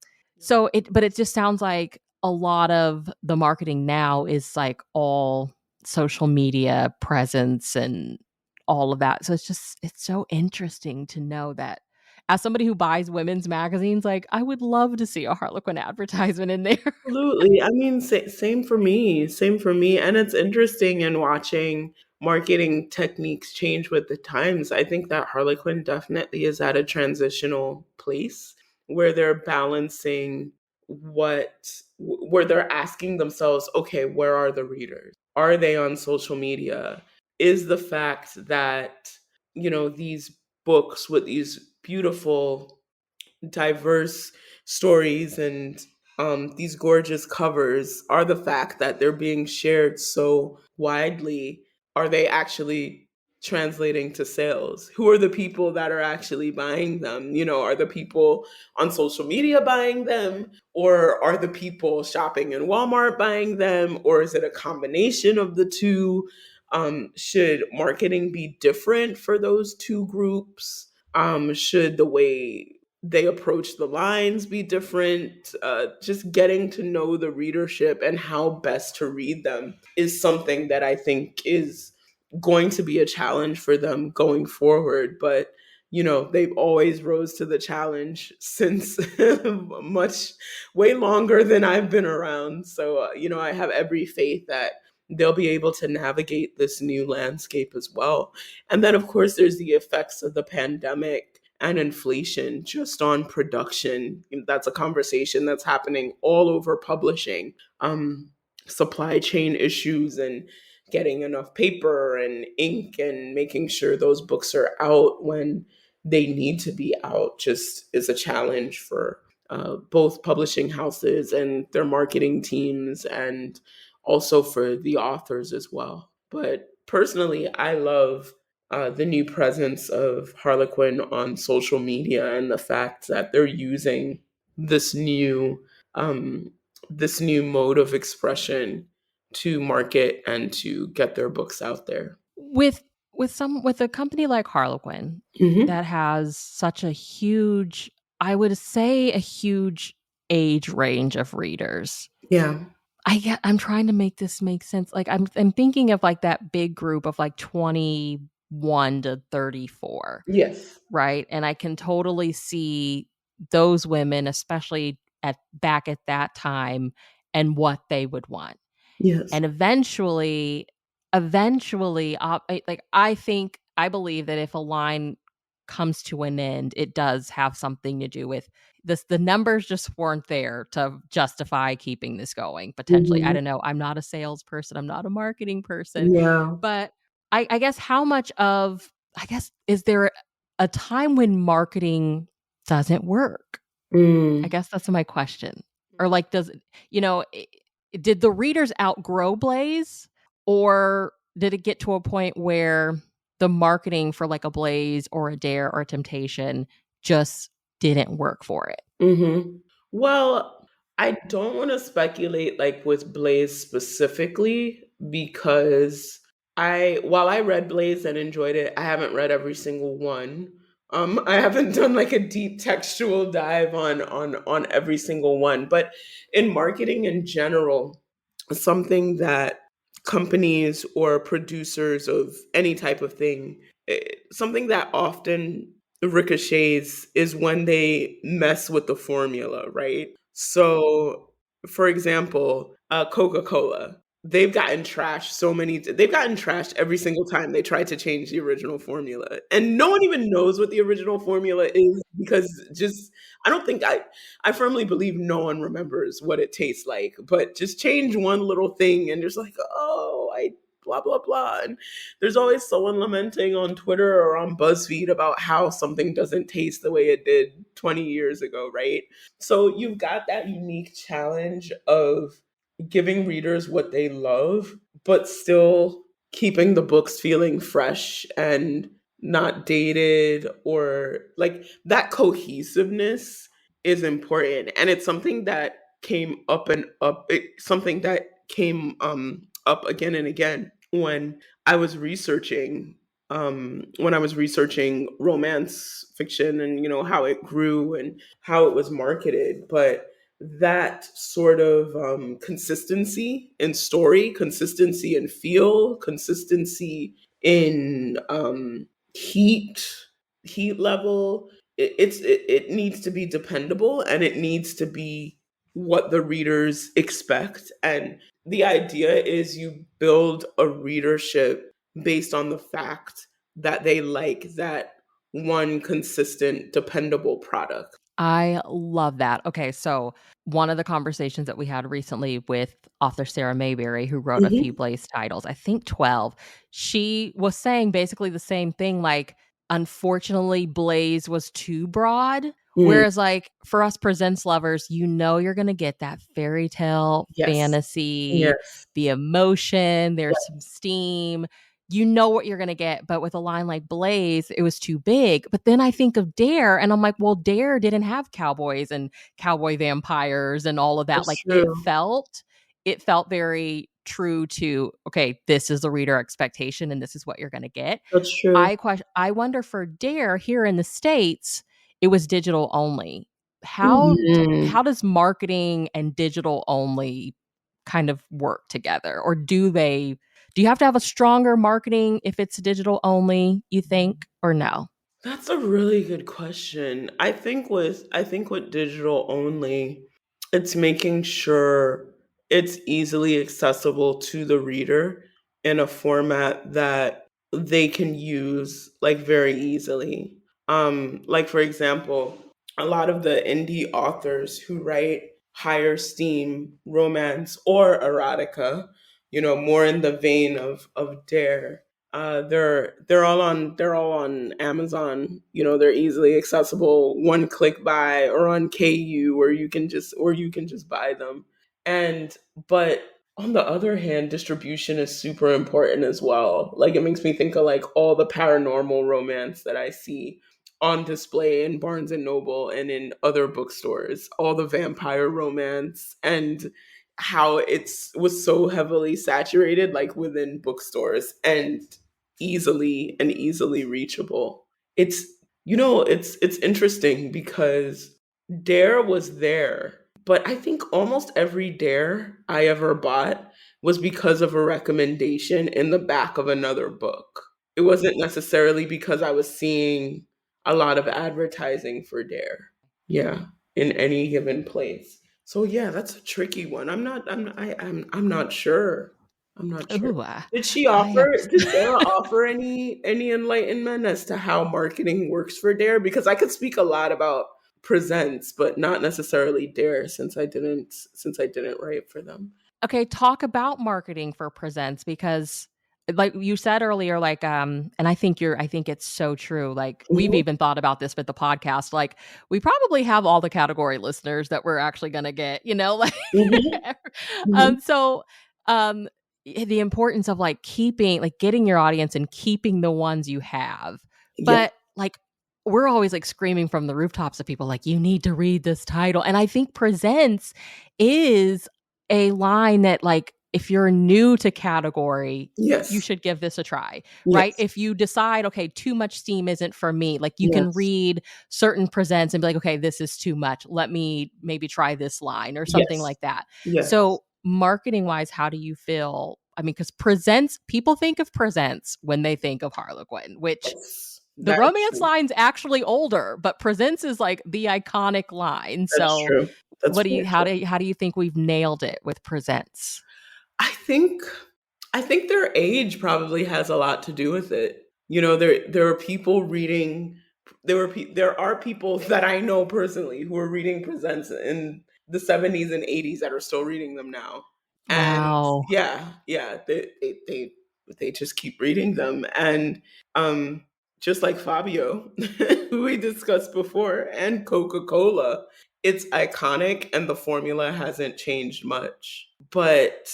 but it just sounds like a lot of the marketing now is like all social media presence and all of that. So it's so interesting to know that as somebody who buys women's magazines, like, I would love to see a Harlequin advertisement in there. Absolutely. I mean, same for me. Same for me. And it's interesting in watching marketing techniques change with the times. I think that Harlequin definitely is at a transitional place where they're balancing where they're asking themselves, okay, where are the readers? Are they on social media? Is the fact that, these books with these beautiful diverse stories and these gorgeous covers are the fact that they're being shared so widely. Are they actually translating to sales? Who are the people that are actually buying them? Are the people on social media buying them? Or are the people shopping in Walmart buying them? Or is it a combination of the two? Should marketing be different for those two groups? Should the way they approach the lines be different? Just getting to know the readership and how best to read them is something that I think is going to be a challenge for them going forward. But they've always rose to the challenge since much way longer than I've been around. So I have every faith that they'll be able to navigate this new landscape as well. And then, of course, there's the effects of the pandemic and inflation just on production. That's a conversation that's happening all over publishing. Supply chain issues and getting enough paper and ink and making sure those books are out when they need to be out just is a challenge for both publishing houses and their marketing teams, and also for the authors as well. But personally, I love the new presence of Harlequin on social media and the fact that they're using this new um, this new mode of expression to market and to get their books out there. With with a company like Harlequin Hmm. that has such a huge, I would say a huge age range of readers. Yeah. I'm trying to make this make sense. Like, I'm thinking of, like, that big group of, like, 21 to 34, Yes. right? And I can totally see those women, especially back at that time, and what they would want. Yes. And eventually, I believe that if a line comes to an end, it does have something to do with this. The numbers just weren't there to justify keeping this going, potentially. I Hmm. don't know. I'm not a salesperson. I'm not a marketing person, Yeah. but I guess is there a time when marketing doesn't work? I Mm. guess that's my question. Or, like, you know, i did the readers outgrow Blaze, or did it get to a point where the marketing for, like, a Blaze or a Dare or a Temptation just didn't work for it? Mhm. Well, I don't wanna speculate, like, with Blaze specifically because while I read Blaze and enjoyed it, I haven't read every single one. I haven't done, like, a deep textual dive on every single one, but in marketing in general, something that companies or producers of any type of thing, something that often ricochets is when they mess with the formula, right? So, for example, Coca-Cola. they've gotten trashed every single time they tried to change the original formula. And no one even knows what the original formula is because just I don't think I firmly believe no one remembers what it tastes like. But just change one little thing and just like, oh, I blah blah blah. And there's always someone lamenting on Twitter or on BuzzFeed about how something doesn't taste the way it did 20 years ago, right? So you've got that unique challenge of giving readers what they love, but still keeping the books feeling fresh and not dated, or like that cohesiveness is important. And it's something that came up and up, something that came up again and again when I was researching romance fiction, and how it grew and how it was marketed. But that sort of consistency in story, consistency in feel, consistency in heat, heat level. It needs to be dependable, and it needs to be what the readers expect. And the idea is you build a readership based on the fact that they like that one consistent, dependable product. I love that. Okay, so one of the conversations that we had recently with author Sarah Mayberry, who wrote a few Mhm. Blaze titles, I think 12, she was saying basically the same thing. Like, unfortunately, Blaze was too broad. Mm, Whereas, like, for us presents lovers, you're going to get that fairy tale yes. fantasy, Yes. the emotion, there's Yes. some steam. You know what you're going to get. But with a line like Blaze, it was too big. But then I think of Dare, and I'm like, well, Dare didn't have cowboys and cowboy vampires and all of that. That's Like, true. it felt very true to, okay, this is the reader expectation and this is what you're going to get. That's true. I wonder for Dare here in the States, it was digital only. Mhm. How does marketing and digital only kind of work together? Or do you have to have a stronger marketing if it's digital only, you think, or no? That's a really good question. I think with digital only, it's making sure it's easily accessible to the reader in a format that they can use like very easily. Like for example, a lot of the indie authors who write higher steam romance or erotica, more in the vein of Dare, they're all on Amazon. They're easily accessible, one click buy, or on KU, or you can just buy them. And but on the other hand, distribution is super important as well. Like it makes me think of like all the paranormal romance that I see on display in Barnes and Noble and in other bookstores, all the vampire romance, and how it's was so heavily saturated like within bookstores and easily reachable. It's interesting because Dare was there, but I think almost every Dare I ever bought was because of a recommendation in the back of another book. It wasn't necessarily because I was seeing a lot of advertising for Dare. Yeah, in any given place. So yeah, that's a tricky one. I'm not sure. I'm not sure. Ooh, I have Did Sarah offer any enlightenment as to how marketing works for Dare? Because I could speak a lot about Presents, but not necessarily Dare since I didn't write for them. Okay, talk about marketing for presents because like you said earlier, like, and I think it's so true. Like we've Mhm, even thought about this with the podcast. Like we probably have all the category listeners that we're actually gonna get, like mhm, mhm. so um the importance of like getting your audience and keeping the ones you have. Yeah. But like we're always like screaming from the rooftops of people like you need to read this title. And I think presents is a line that, like, if you're new to category, you Yes. should give this a try, right? Yes. If you decide, okay, too much steam isn't for me, like you can Yes. read certain presents and be like, okay, this is too much. Let me maybe try this line or something Yes. like that. Yes. So, marketing wise, how do you feel? I mean, because presents, people think of presents when they think of Harlequin, which Yes. the That is romance true. line's actually older, but presents is like the iconic line. That's So, true. That's what do very you true. how do you think we've nailed it with presents? I think I think their age probably has a lot to do with it. There are people reading. There are people that I know personally who are reading Presents in the 70s and 80s that are still reading them now, and Wow. yeah, they just keep reading them, and um, just like Fabio, who we discussed before, and Coca Cola, it's iconic, and the formula hasn't changed much, but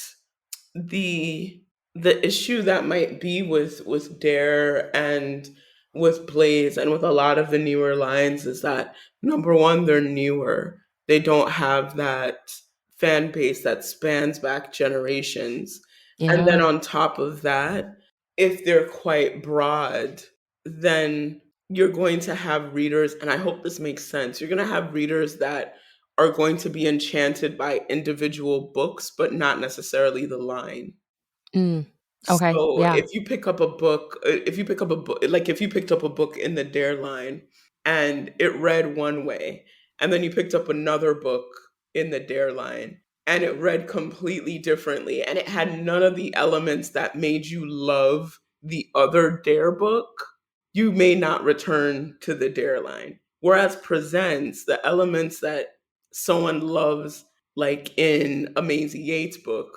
the the issue that might be with Dare and with Blaze and with a lot of the newer lines is that, number one, they're newer. They don't have that fan base that spans back generations. And then Yeah. on top of that, if they're quite broad, then you're going to have readers, and I hope this makes sense. You're going to have readers that are going to be enchanted by individual books, but not necessarily the line. Mm. Okay. So Yeah. if you picked up a book in the Dare line and it read one way, and then you picked up another book in the Dare line and it read completely differently, and it had none of the elements that made you love the other Dare book, you may not return to the Dare line. Whereas Presents, the elements that someone loves, like in a Maisie Yates book,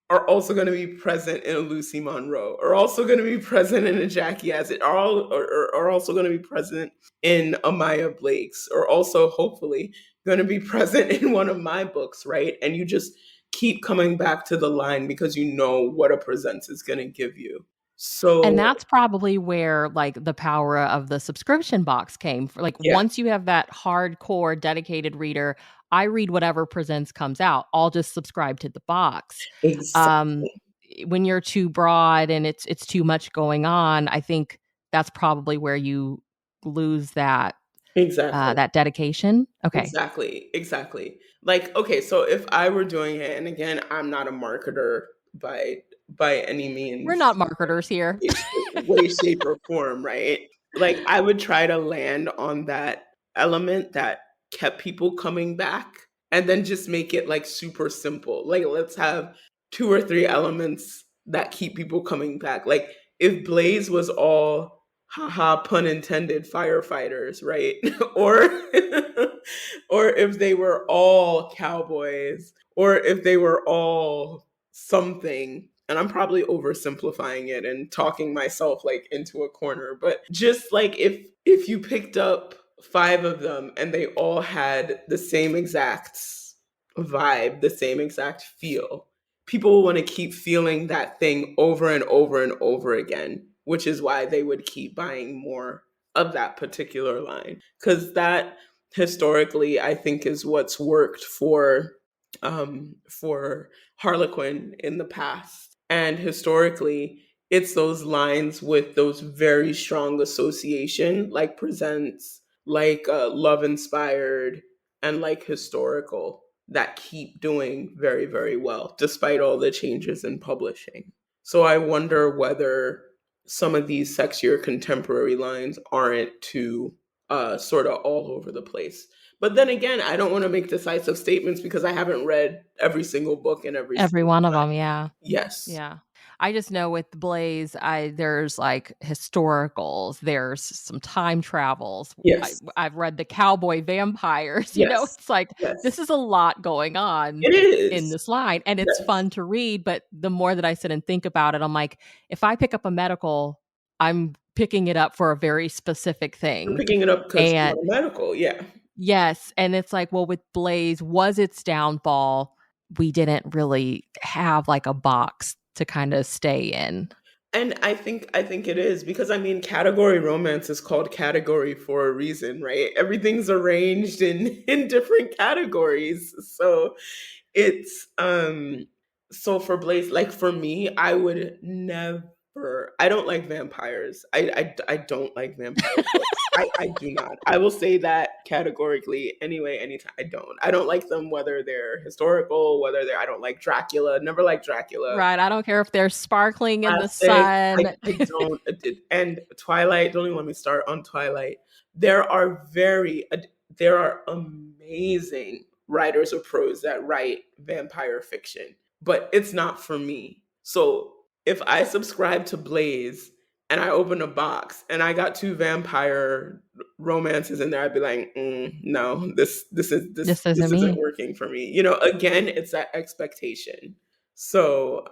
are also going to be present in a Lucy Monroe, are also going to be present in a Jackie Asset, are also going to be present in a Maya Blake's, or also hopefully going to be present in one of my books, right? And you just keep coming back to the line because you know what a Presents is going to give you. And So, that's probably where, like, the power of the subscription box came for, like, yeah, once you have that hardcore dedicated reader, I read whatever presents comes out. I'll just subscribe to the box. Um, exactly. when you're too broad and it's too much going on, I think that's probably where you lose Exactly. that dedication. Okay. Exactly, exactly. Like, okay, so if I were doing it, and again, I'm not a marketer by any We're means, not marketers here. way, shape, or form, right? Like, I would try to land on that element that kept people coming back, and then just make it like super simple. Like, let's have two or three elements that keep people coming back. Like, if Blaze was all, haha, pun intended, firefighters, right? or or if they were all cowboys, or if they were all something, and I'm probably oversimplifying it and talking myself like into a corner, but just like if you picked up five of them and they all had the same exact vibe, the same exact feel, people will want to keep feeling that thing over and over and over again, which is why they would keep buying more of that particular line, because that historically I think is what's worked for Harlequin in the past. And historically, it's those lines with those very strong association, like Presents, like Love Inspired, and like Historical, that keep doing very, very well, despite all the changes in publishing. So I wonder whether some of these sexier contemporary lines aren't too sort of all over the place. But then again, I don't want to make decisive statements because I haven't read every single book in every Every single one of them, line. yeah. Yes. Yeah. I just know with Blaze, there's, like, historicals, there's some time travels. Yes. I've read the cowboy vampires, Yes. it's like, this Yes. is a lot going on It in is. this line, and it's Yes. fun to read, but the more that I sit and think about it, I'm like, if I pick up a medical, I'm picking it up for a very specific You're thing, picking it up because you and want a medical. Yeah. yes, and it's like, well, with Blaze, was its downfall, we didn't really have, like, a box to kinda stay in. And I think it is because I mean category romance is called category for a reason, right? Everything's arranged in in different categories. So it's so for Blaze, like for me, I would never, I don't like vampires. I don't like vampire books. I do not. I will say that categorically anyway, anytime. I don't like them, whether they're historical, whether they're, I don't like Dracula, never like Dracula. Right, I don't care if they're sparkling in the Classic. sun. I don't, and Twilight, don't even let me start on Twilight. There are there are amazing writers of prose that write vampire fiction, but it's not for me. So if I subscribe to Blaze and I open a box and I got two vampire romances in there, I'd be like, no, This this isn't isn't me. working for me. Again, it's that expectation. So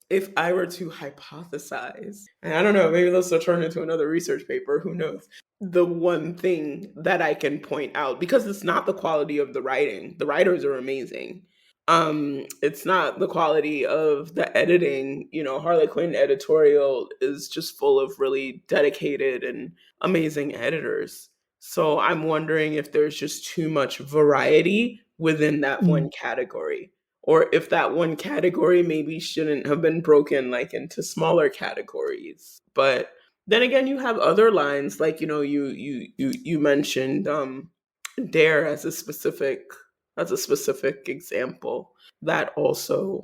if I were to hypothesize, and I don't know, maybe this will turn into another research paper, who knows? The one thing that I can point out, because it's not the quality of the writing. The writers are amazing. It's not the quality of the editing. Harlequin editorial is just full of really dedicated and amazing editors. So I'm wondering if there's just too much variety within that Mm. one category, or if that one category maybe shouldn't have been broken like into smaller categories. But then again, you have other lines like you mentioned Dare as a specific example that also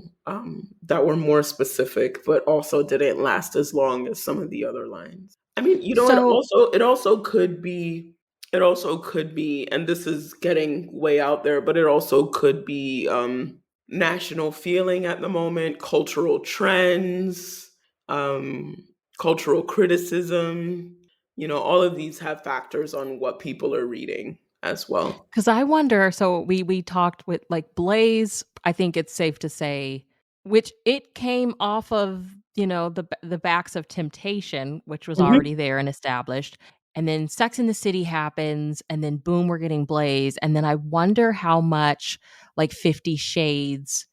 that were more specific, but also didn't last as long as some of the other lines. I mean, So it also could be, and this is getting way out there, but it also could be national feeling at the moment, cultural trends, um, cultural criticism. All of these have factors on what people are reading as well. Because I wonder, so we talked with like Blaze, I think it's safe to say, which it came off of, the backs of Temptation, which was Mhm. already there and established. And then Sex in the City happens, and then boom, we're getting Blaze. And then I wonder how much like 50 Shades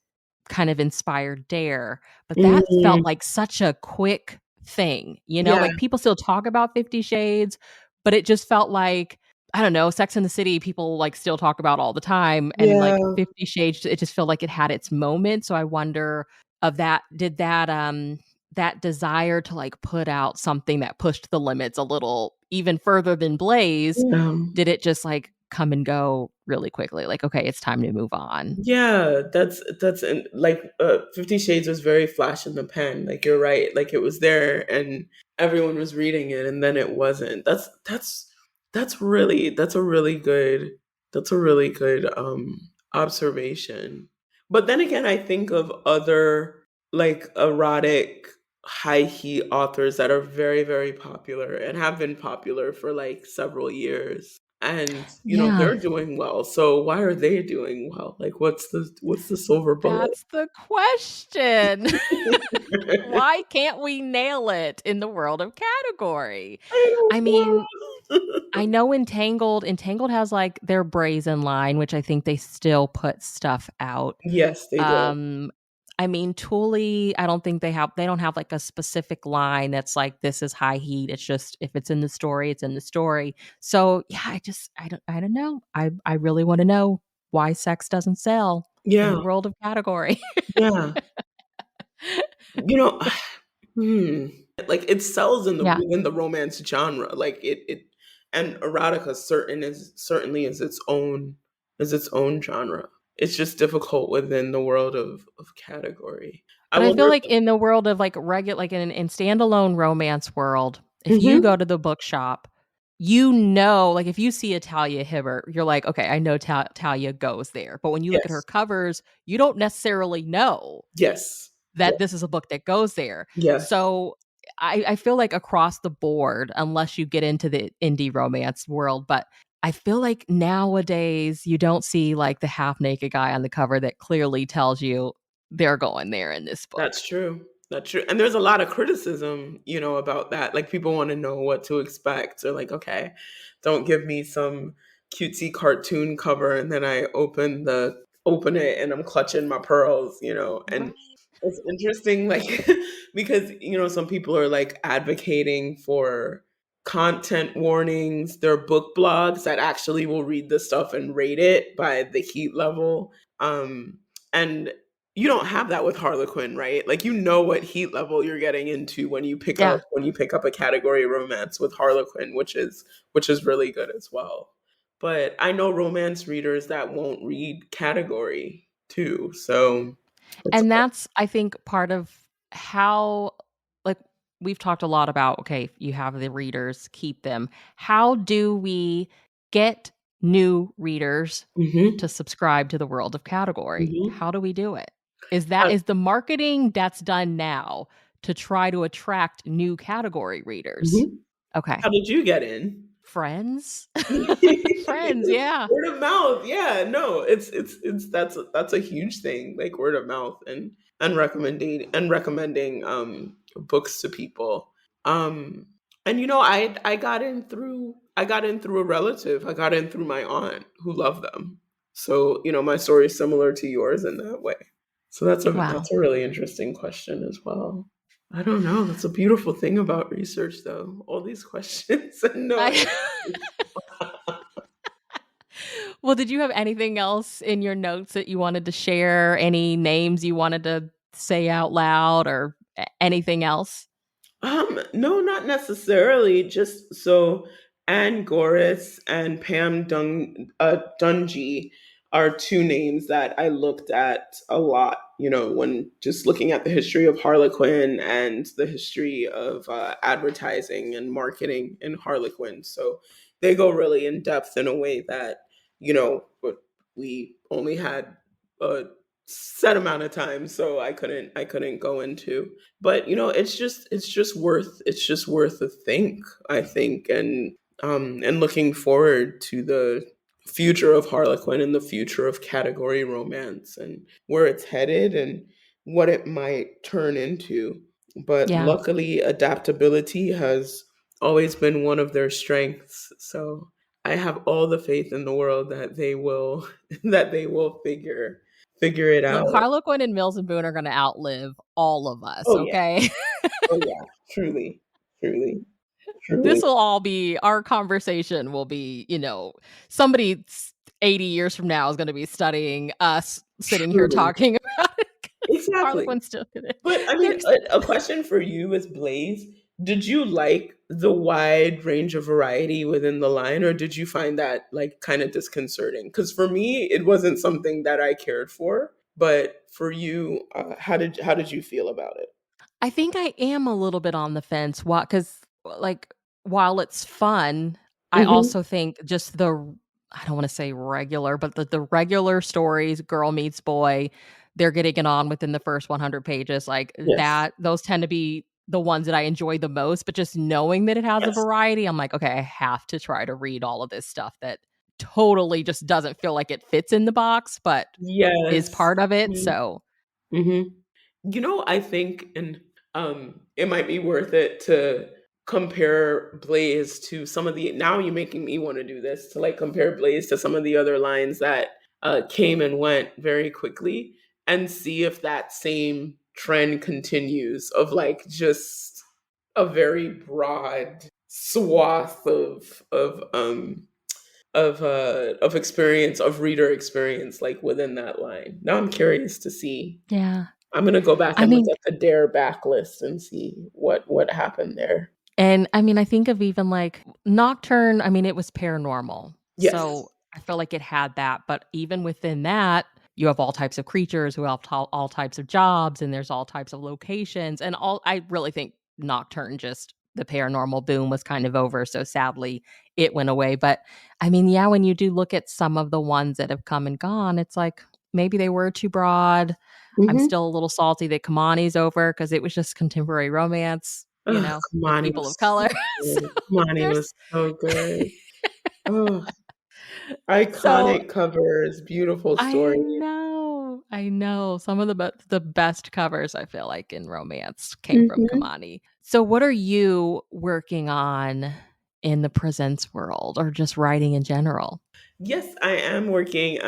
kind of inspired Dare, but that felt Mm, like such a quick thing, yeah, like people still talk about 50 Shades, but it just felt like, I don't know, Sex and the City people like still talk about all the time, and yeah, like 50 Shades, it just felt like it had its moment. So I wonder of that, did that desire to like put out something that pushed the limits a little even further than Blaze, yeah. did it just like come and go really quickly? Like, okay, it's time to move on. Yeah, like 50 Shades was very flash in the pan. Like you're right. Like it was there and everyone was reading it and then it wasn't. That's a really good observation. But then again, I think of other like erotic high heat authors that are very, very popular and have been popular for like several years, and Yeah. they're doing well. So why are they doing well? Like what's the silver bullet? That's the question. Why can't we nail it in the world of category? I I don't mean, know. I know Entangled has, like, their Brazen line, which I think they still put stuff out. Yes, they do. Um, I mean, Thule, I don't think they don't have, like, a specific line that's like, "This is high heat." It's just if it's in the story, it's in the story. So, yeah, I don't know. I really wanna know why sex doesn't sell in Yeah, the world of category. yeah. You know, hmm. Like it sells in the Yeah. within the romance genre. Like it and erotica certainly is its own genre. It's just difficult within the world of category. I But I feel wonder like if in the world of, like, like, in standalone romance world, if you Mhm. go to the bookshop, like, if you see a Talia Hibbert, you're like, "Okay, I know Talia goes there." But when you look at her Yes. covers, you don't necessarily know Yes. that Yes. this is a book that goes there. Yes. So, I feel like across the board, unless you get into the indie romance world, but I feel like nowadays you don't see, like, the half naked guy on the cover that clearly tells you they're going there in this book. That's true. That's true. And there's a lot of criticism, about that. Like people want to know what to expect. They're like, okay, don't give me some cutesy cartoon cover and then I open it and I'm clutching my pearls. And Right. it's interesting, like because some people are like advocating for content warnings. There are book blogs that actually will read the stuff and rate it by the heat level. And you don't have that with Harlequin, right? Like you know what heat level you're getting into Yeah. when you pick up a category romance with Harlequin, which is really good as well. But I know romance readers that won't read category too. So it's And that's, I think, part of how, like, we've talked a lot about, okay, you have the readers, keep them. How do we get new readers Mhm, to subscribe to the world of category? mhm. How do we do it? Uh, Is the marketing that's done now to try to attract new category readers? mhm. Okay. How did you get in? Friends? Friends, yeah. Word of mouth, yeah, no, it's that's a huge thing, like word of mouth and recommending books to people. Um and I got in through a relative. I got in through my aunt who loved them. So, my story is similar to yours in that way. So Wow. that's a really interesting question as well. I don't know. That's a beautiful thing about research, though. All these questions and no I answers. Well, did you have anything else in your notes that you wanted to share? Any names you wanted to say out loud or anything else? No, not necessarily. Just so Anne Goris and Dungy are two names that I looked at a lot, when just looking at the history of Harlequin and the history of advertising and marketing in Harlequin. So they go really in depth in a way that, but we only had a set amount of time, so I couldn't go into. But it's just worth a think, I think. And looking forward to the future of Harlequin and the future of category romance and where it's headed and what it might turn into. But Yeah. luckily, adaptability has always been one of their strengths, so I have all the faith in the world that they will that they will figure it Look, out. Harlequin and Mills and Boone are gonna outlive all of us, Oh yeah. okay? Oh yeah, truly, truly, This truly, will all be our conversation will be, somebody 80 years from now is gonna be studying us sitting here truly. talking about it 'cause Exactly. Harlequin's still gonna But I mean, there's a question for you as Blaze: did you like the wide range of variety within the line, or did you find that like kind of disconcerting? Because for me, it wasn't something that I cared for. But for you, how did you feel about it? I think I am a little bit on the fence. Because like, while it's fun, I Hmm. also think just I don't wanna say regular, but the regular stories, girl meets boy, they're getting it on within the first 100 pages, like, Yes. those tend to be the ones that I enjoy the most, but just knowing that it has a Yes. variety, I'm like, "Okay, I have to try to read all of this stuff that totally just doesn't feel like it fits in the box, but is Yes. part of it." So, Hmm. I think, and it might be worth it to compare Blaze to some of the. Now you're making me want to do this, to like compare Blaze to some of the other lines that came and went very quickly, and see if that same trend continues of like just a very broad swath of experience, of reader experience, like within that line. Now I'm curious to see. yeah. I'm gonna go back I and look mean at the Dare backlist and see what happened there. And, I mean, I think of even, like, Nocturne, I mean, it was paranormal, Yes. so I feel like it had that, but even within that, you have all types of creatures who have all types of jobs, and there's all types of locations, and all I really think Nocturne just the paranormal boom was kind of over, so sadly, it went away, but, I mean, yeah, when you do look at some of the ones that have come and gone, it's like, maybe they were too broad. I'm Mhm. still a little salty that Kamani's over because it was just contemporary romance, Oh, with Kamani people of was color. so So good. Kamani there's was so good. Oh, so iconic covers, beautiful I story. know, I know. Some of the best covers I feel like in romance came from Mhm. Kamani. So what are you working on in the presents world or just writing in general? Yes, I am working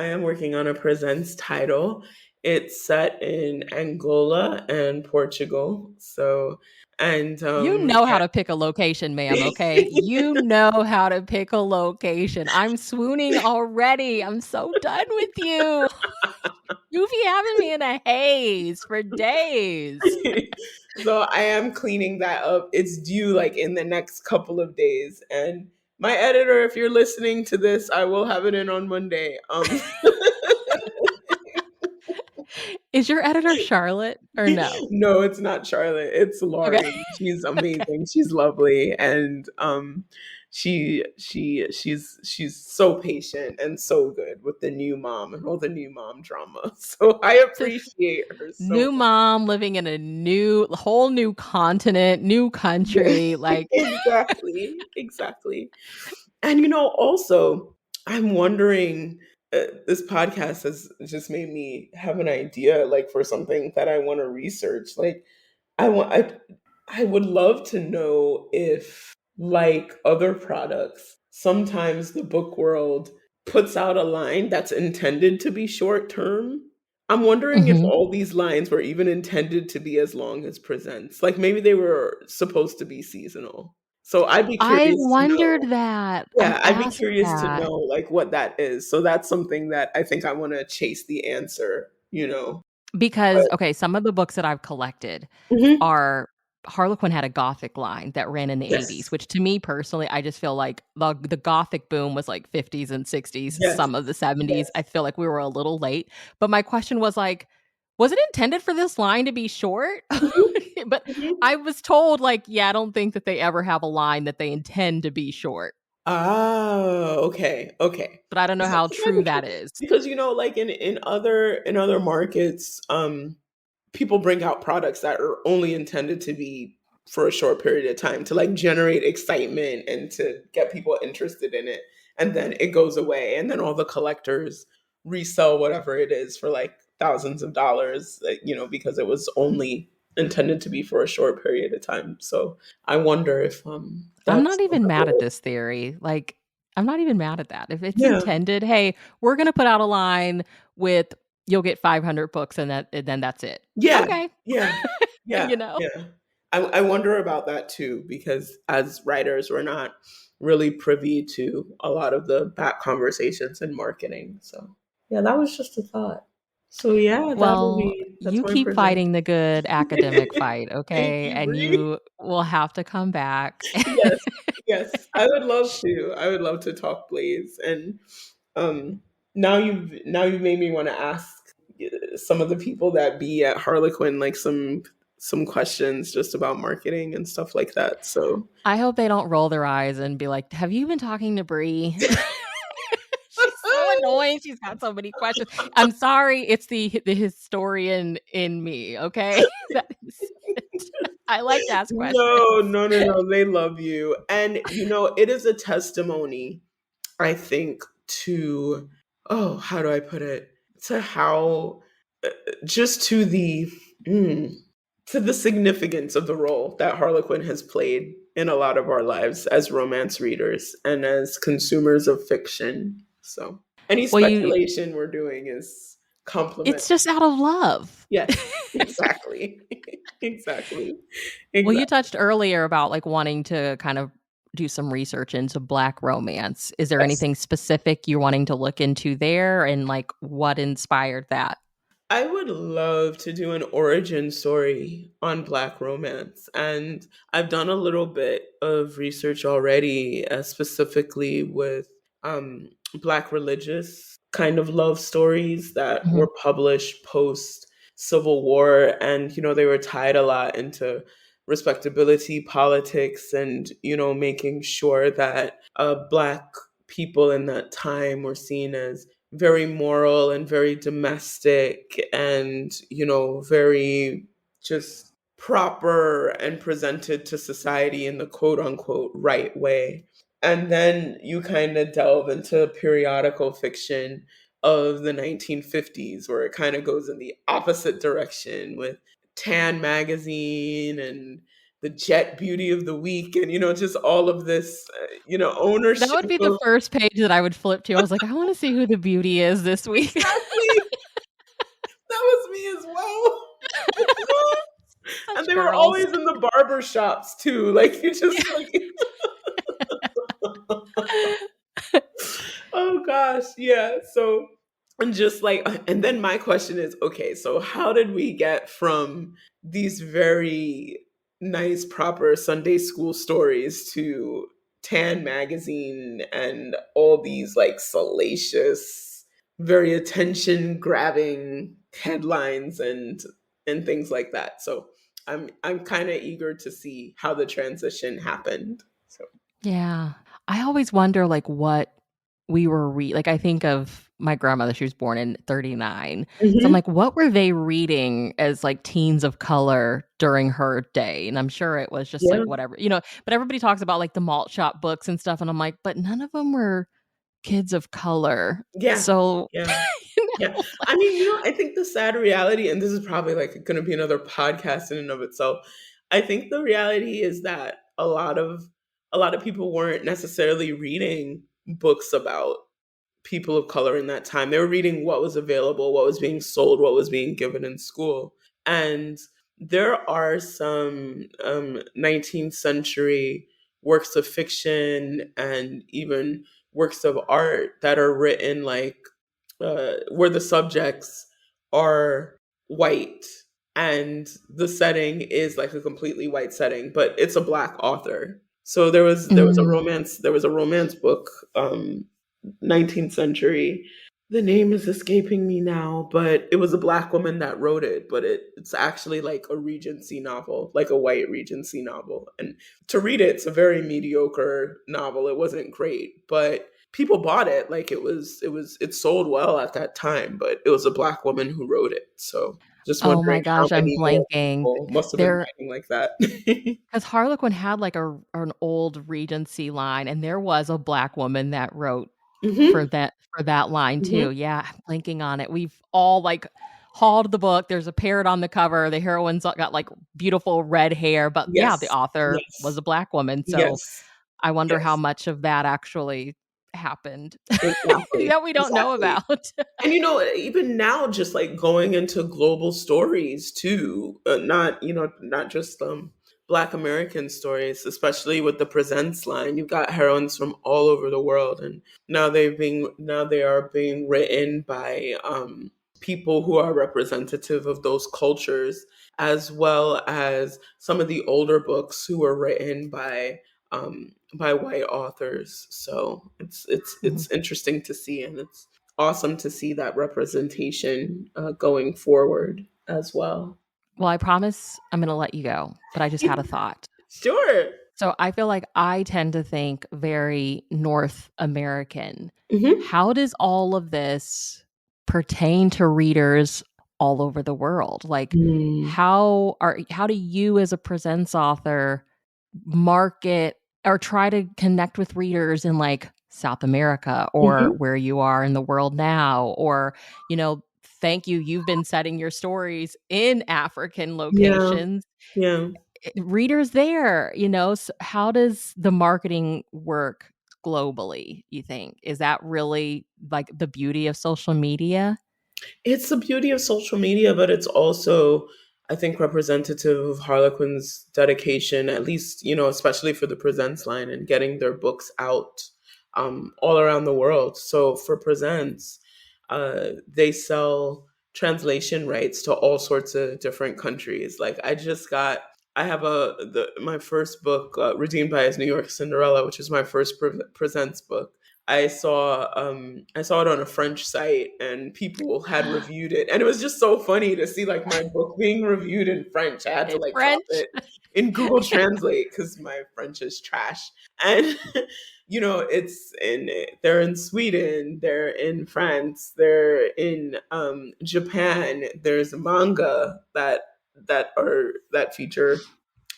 on a presents title. It's set in Angola and Portugal. So, and You know how to pick a location, ma'am, okay? You know how to pick a location. I'm swooning already. I'm so done with you. You be having me in a haze for days. So I am cleaning that up. It's due like in the next couple of days. And my editor, if you're listening to this, I will have it in on Monday. Is your editor Charlotte or no? No, it's not Charlotte. It's Okay. Laurie. She's Okay. amazing. She's lovely. And she's so patient and so good with the new mom and all the new mom drama. So I So appreciate her so new mom living in a whole new continent, new much. country, like Exactly, exactly. And also, I'm wondering. This podcast has just made me have an idea, like for something that I want to research. Like, I want I would love to know if, like other products, sometimes the book world puts out a line that's intended to be short term. I'm wondering if Mhm. all these lines were even intended to be as long as Presents. Like maybe they were supposed to be seasonal. So I'd be I've curious to wondered know. that. I've Yeah, I'd be asked curious to that know like what that is. So that's something that I think I want to chase the answer. because, But okay, some of the books that I've collected mhm. are Harlequin had a Gothic line that ran in the '80s, Yes. which to me personally, I just feel like the Gothic boom was like '50s and '60s, Yes. some of the '70s. I Yes. feel like we were a little late. But my question was like, was it intended for this line to be short? Mhm. But Mhm. I was told, like, yeah, I don't think that they ever have a line that they intend to be short. Ah, okay, okay. But I don't know So how so that true makes that sense is. because, like in other markets, people bring out products that are only intended to be for a short period of time to like generate excitement and to get people interested in it. And then it goes away. And then all the collectors resell whatever it is for like thousands of dollars, because it was only intended to be for a short period of time. So I wonder if I'm that's not even mad at another. this theory. Like, I'm not even mad at that. If it's Yeah. intended, "Hey, we're gonna put out a line with you'll get 500 books and then that's it." Yeah, Okay. yeah, yeah, You know? yeah. I wonder about that too because as writers, we're not really privy to a lot of the back conversations in marketing. So yeah, that was just a thought. So yeah, Well, that's you my keep present. fighting the good academic fight, Thank okay? you, And Bree. you will have to come back. Yes, yes, I would love to. I would love to talk Blaze. And um, now you've made me want to ask some of the people that be at Harlequin like some questions just about marketing and stuff like that. So I hope they don't roll their eyes and be like, "Have you been talking to Bree?" She's so annoying, she's got so many questions. I'm sorry, it's the historian in me, okay? That is it. I like to ask questions. no, no, no, no. They love you, and it is a testimony. I think to how do I put it? To how just mm, to the significance of the role that Harlequin has played in a lot of our lives as romance readers and as consumers of fiction. So any Well, you speculation we're doing is compliment. it's just out of love. Yes, exactly. Exactly. Well, you Exactly. touched earlier about, like, wanting to kind of do some research into Black romance. Is there Yes. anything specific you're wanting to look into there, and, like, what inspired that? I would love to do an origin story on Black romance. And I've done a little bit of research already, specifically with Black religious kind of love stories that Mhm. were published post Civil War. And, they were tied a lot into respectability politics and, making sure that Black people in that time were seen as very moral and very domestic and very just proper and presented to society in the quote unquote right way. And then you kind of delve into periodical fiction of the 1950s where it kind of goes in the opposite direction with Tan magazine and the Jet Beauty of the Week and just all of this That ownership would be the of. first page that I would flip to. I was like, "I wanna see who the beauty is this week." Exactly. That was me as well. And Such they were girls. always in the barber shops too. Like you just like oh gosh, yeah. So I'm just like and then my question is, okay, so how did we get from these very nice proper Sunday school stories to Tan magazine and all these like salacious, very attention grabbing headlines and things like that. So I'm kind of eager to see how the transition happened. So Yeah. I always wonder, like, what we were like, I think of my grandmother, she was born in '39. So I'm Mhm. like, what were they reading as, like, teens of color during her day? And I'm sure it was just, Yeah. like, whatever, but everybody talks about, like, the malt shop books and stuff, and I'm like, but none of them were kids of color. Yeah. So, Yeah. Yeah. like I mean, I think the sad reality, and this is probably like going to be another podcast in and of itself. I think the reality is that a lot of people weren't necessarily reading books about people of color in that time. They were reading what was available, what was being sold, what was being given in school. And there are some 19th century works of fiction and even works of art that are written like where the subjects are white and the setting is like a completely white setting, but it's a black author. So there was a mm. romance book, 19th century. The name is escaping me now, but it was a black woman that wrote it, but it's actually like a Regency novel, like a white Regency novel. And to read it, it's a very mediocre novel. It wasn't great, but people bought it. Like it sold well at that time, but it was a black woman who wrote it. So just Oh wondering my how gosh, I'm many more blanking. people must have been There writing like that. 'Cause Harlequin had, like, an old Regency line, and there was a black woman that wrote Hmm. for that line too. Hmm. Yeah, I'm blanking on it. We've all, like, hauled the book. There's a parrot on the cover. The heroine's got, like, beautiful red hair, but yeah, the Yes. author was Yes. a black woman, so Yes. I wonder how Yes. much of that actually happened Exactly. that we don't know Exactly. about. And even now, just like going into global stories too, not just Black American stories, especially with the Presents line. You've got heroines from all over the world, and now they are being written by people who are representative of those cultures, as well as some of the older books who were written by white authors. So Mhm. it's interesting to see, and it's awesome to see that representation going forward as well. Well, I promise I'm gonna let you go, but I just had a thought. Sure. So I feel like I tend to think very North American. Hmm. How does all of this pertain to readers all over the world? Like, Mm. how do you as a presents author market or try to connect with readers in, like, South America or Hmm. where you are in the world now? Or, thank you, you've been setting your stories in African Yeah. locations, Yeah. readers there, how does the marketing work globally, you think? Is that really, like, the beauty of social media? It's the beauty of social media, but it's also, I think, representative of Harlequin's dedication, at least, especially for the Presents line and getting their books out all around the world. So for Presents, they sell translation rights to all sorts of different countries. Like I have my first book, Redeemed by His New York Cinderella, which is my first Presents book. I saw it on a French site and people had reviewed it, and it was just so funny to see like my book being reviewed in French. I had to In like drop French? it in Google Translate because my French is trash. And they're in Sweden, they're in France, they're in Japan. There's manga that feature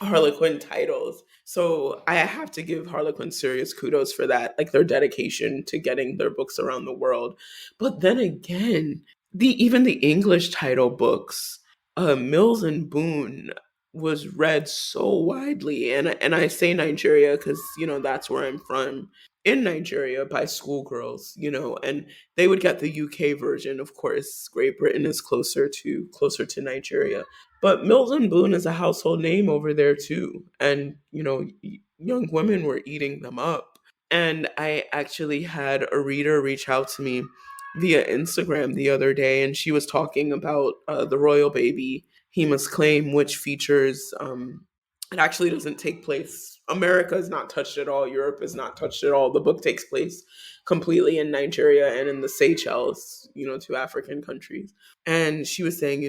Harlequin titles. So I have to give Harlequin serious kudos for that, like their dedication to getting their books around the world. But then again, even the English title books, Mills and Boon was read so widely, and I say Nigeria because that's where I'm from. In Nigeria by schoolgirls, and they would get the UK version. Of course, Great Britain is closer to Nigeria, but Mills and Boon is a household name over there too. And, young women were eating them up. And I actually had a reader reach out to me via Instagram the other day, and she was talking about the royal baby, He Must Claim, which features, it actually doesn't take place. America is not touched at all. Europe is not touched at all. The book takes place completely in Nigeria and in the Seychelles, two African countries. And she was saying,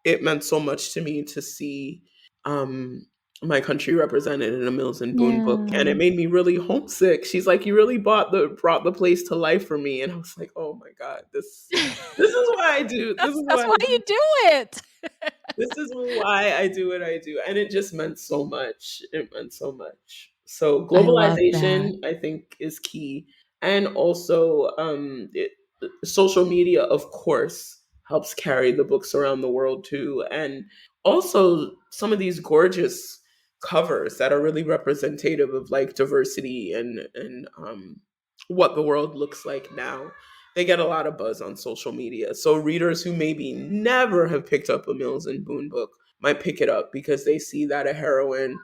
it meant so much to me to see um, my country represented in a Mills and Boon book, and Yeah. it made me really homesick. She's like, "You really brought the place to life for me," and I was like, "Oh my god, this is why I do. This is That's why why I you do. do it. This is why I do what I do," and it just meant so much. It meant so much. So I love that. globalization, I think, is key, and also social media, of course, helps carry the books around the world too, and also some of these gorgeous covers that are really representative of like diversity and what the world looks like now. They get a lot of buzz on social media. So readers who maybe never have picked up a Mills and Boon book might pick it up because they see that a heroine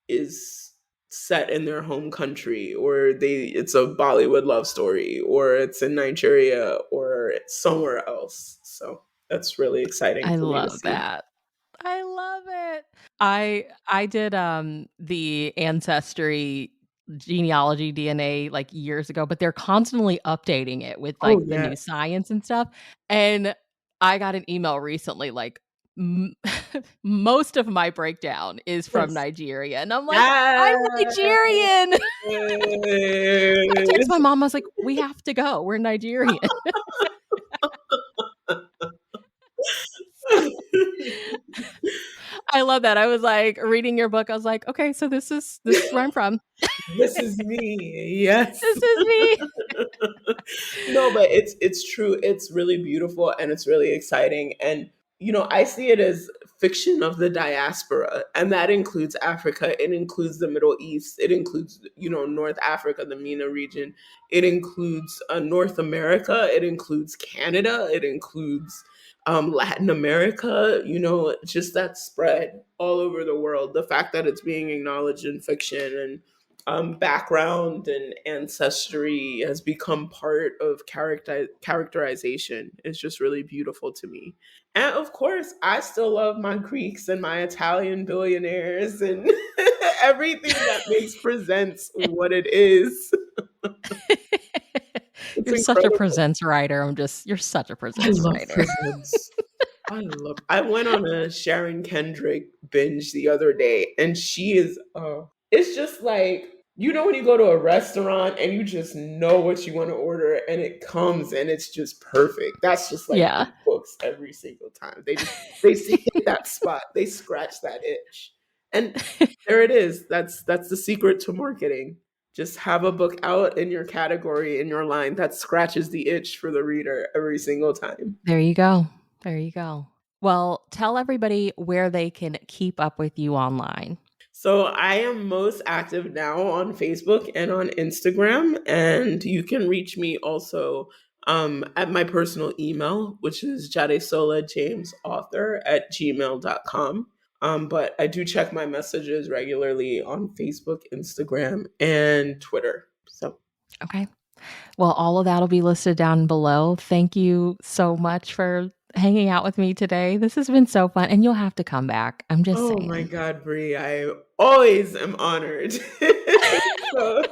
is set in their home country, or it's a Bollywood love story, or it's in Nigeria, or it's somewhere else. So that's really exciting I for me to love see. that. I love it. I did, the ancestry genealogy DNA, like, years ago, but they're constantly updating it with, Oh like, the new yes. science and stuff, and I got an email recently, like, m most of my breakdown is from Yes. Nigeria, and I'm like, "I'm Yes. Nigerian." I text my mom, I was like, "We have to go, we're Nigerian." So I love that. I was, like, reading your book, I was like, "Okay, so this is where I'm from. This is me. Yes. This is me." No, but it's true. It's really beautiful and it's really exciting. And I see it as fiction of the diaspora, and that includes Africa. It includes the Middle East. It includes North Africa, the MENA region. It includes North America. It includes Canada. It includes Latin America. Just that spread all over the world. The fact that it's being acknowledged in fiction and background and ancestry has become part of characterization is just really beautiful to me. And of course, I still love my Greeks and my Italian billionaires and everything that makes presents what it is. It's You're such a incredible. presents writer, you're such a I presents love writer. presents. I went on a Sharon Kendrick binge the other day, and she is it's just like when you go to a restaurant and you just know what you want to order and it comes and it's just perfect. That's just like her Yeah. books every single time. They hit that spot. They scratch that itch. And there it is. That's the secret to marketing. Just have a book out in your category, in your line, that scratches the itch for the reader every single time. There you go. There you go. Well, tell everybody where they can keep up with you online. So I am most active now on Facebook and on Instagram, and you can reach me also at my personal email, which is jadesolajamesauthor@gmail.com. But I do check my messages regularly on Facebook, Instagram, and Twitter. So, Okay. Well, all of that'll be listed down below. Thank you so much for hanging out with me today. This has been so fun, and you'll have to come back. I'm just oh my saying. God, Brie, I always am honored. So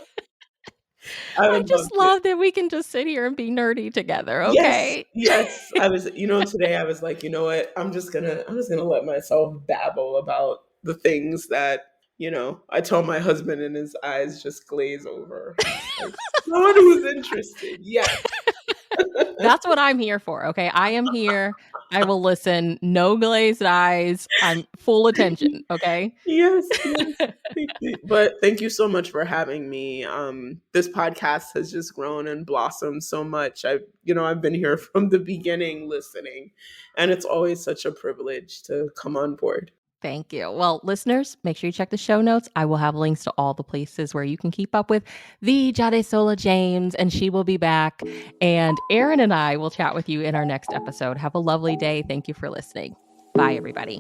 I I would love just to. love that we can just sit here and be nerdy together, Yes, okay? yes. I was, today I was like, you know what? I'm just gonna let myself babble about the things that, I tell my husband and his eyes just glaze over. He's like, someone who's interested. Yes. That's what I'm here for, okay? I am here. I will listen. No glazed eyes. I'm full attention, okay? Yes, yes. But thank you so much for having me. This podcast has just grown and blossomed so much. I've been here from the beginning listening, and it's always such a privilege to come on board. Thank you. Well, listeners, make sure you check the show notes. I will have links to all the places where you can keep up with the Jadesola James, and she will be back. And Aaron and I will chat with you in our next episode. Have a lovely day. Thank you for listening. Bye, everybody.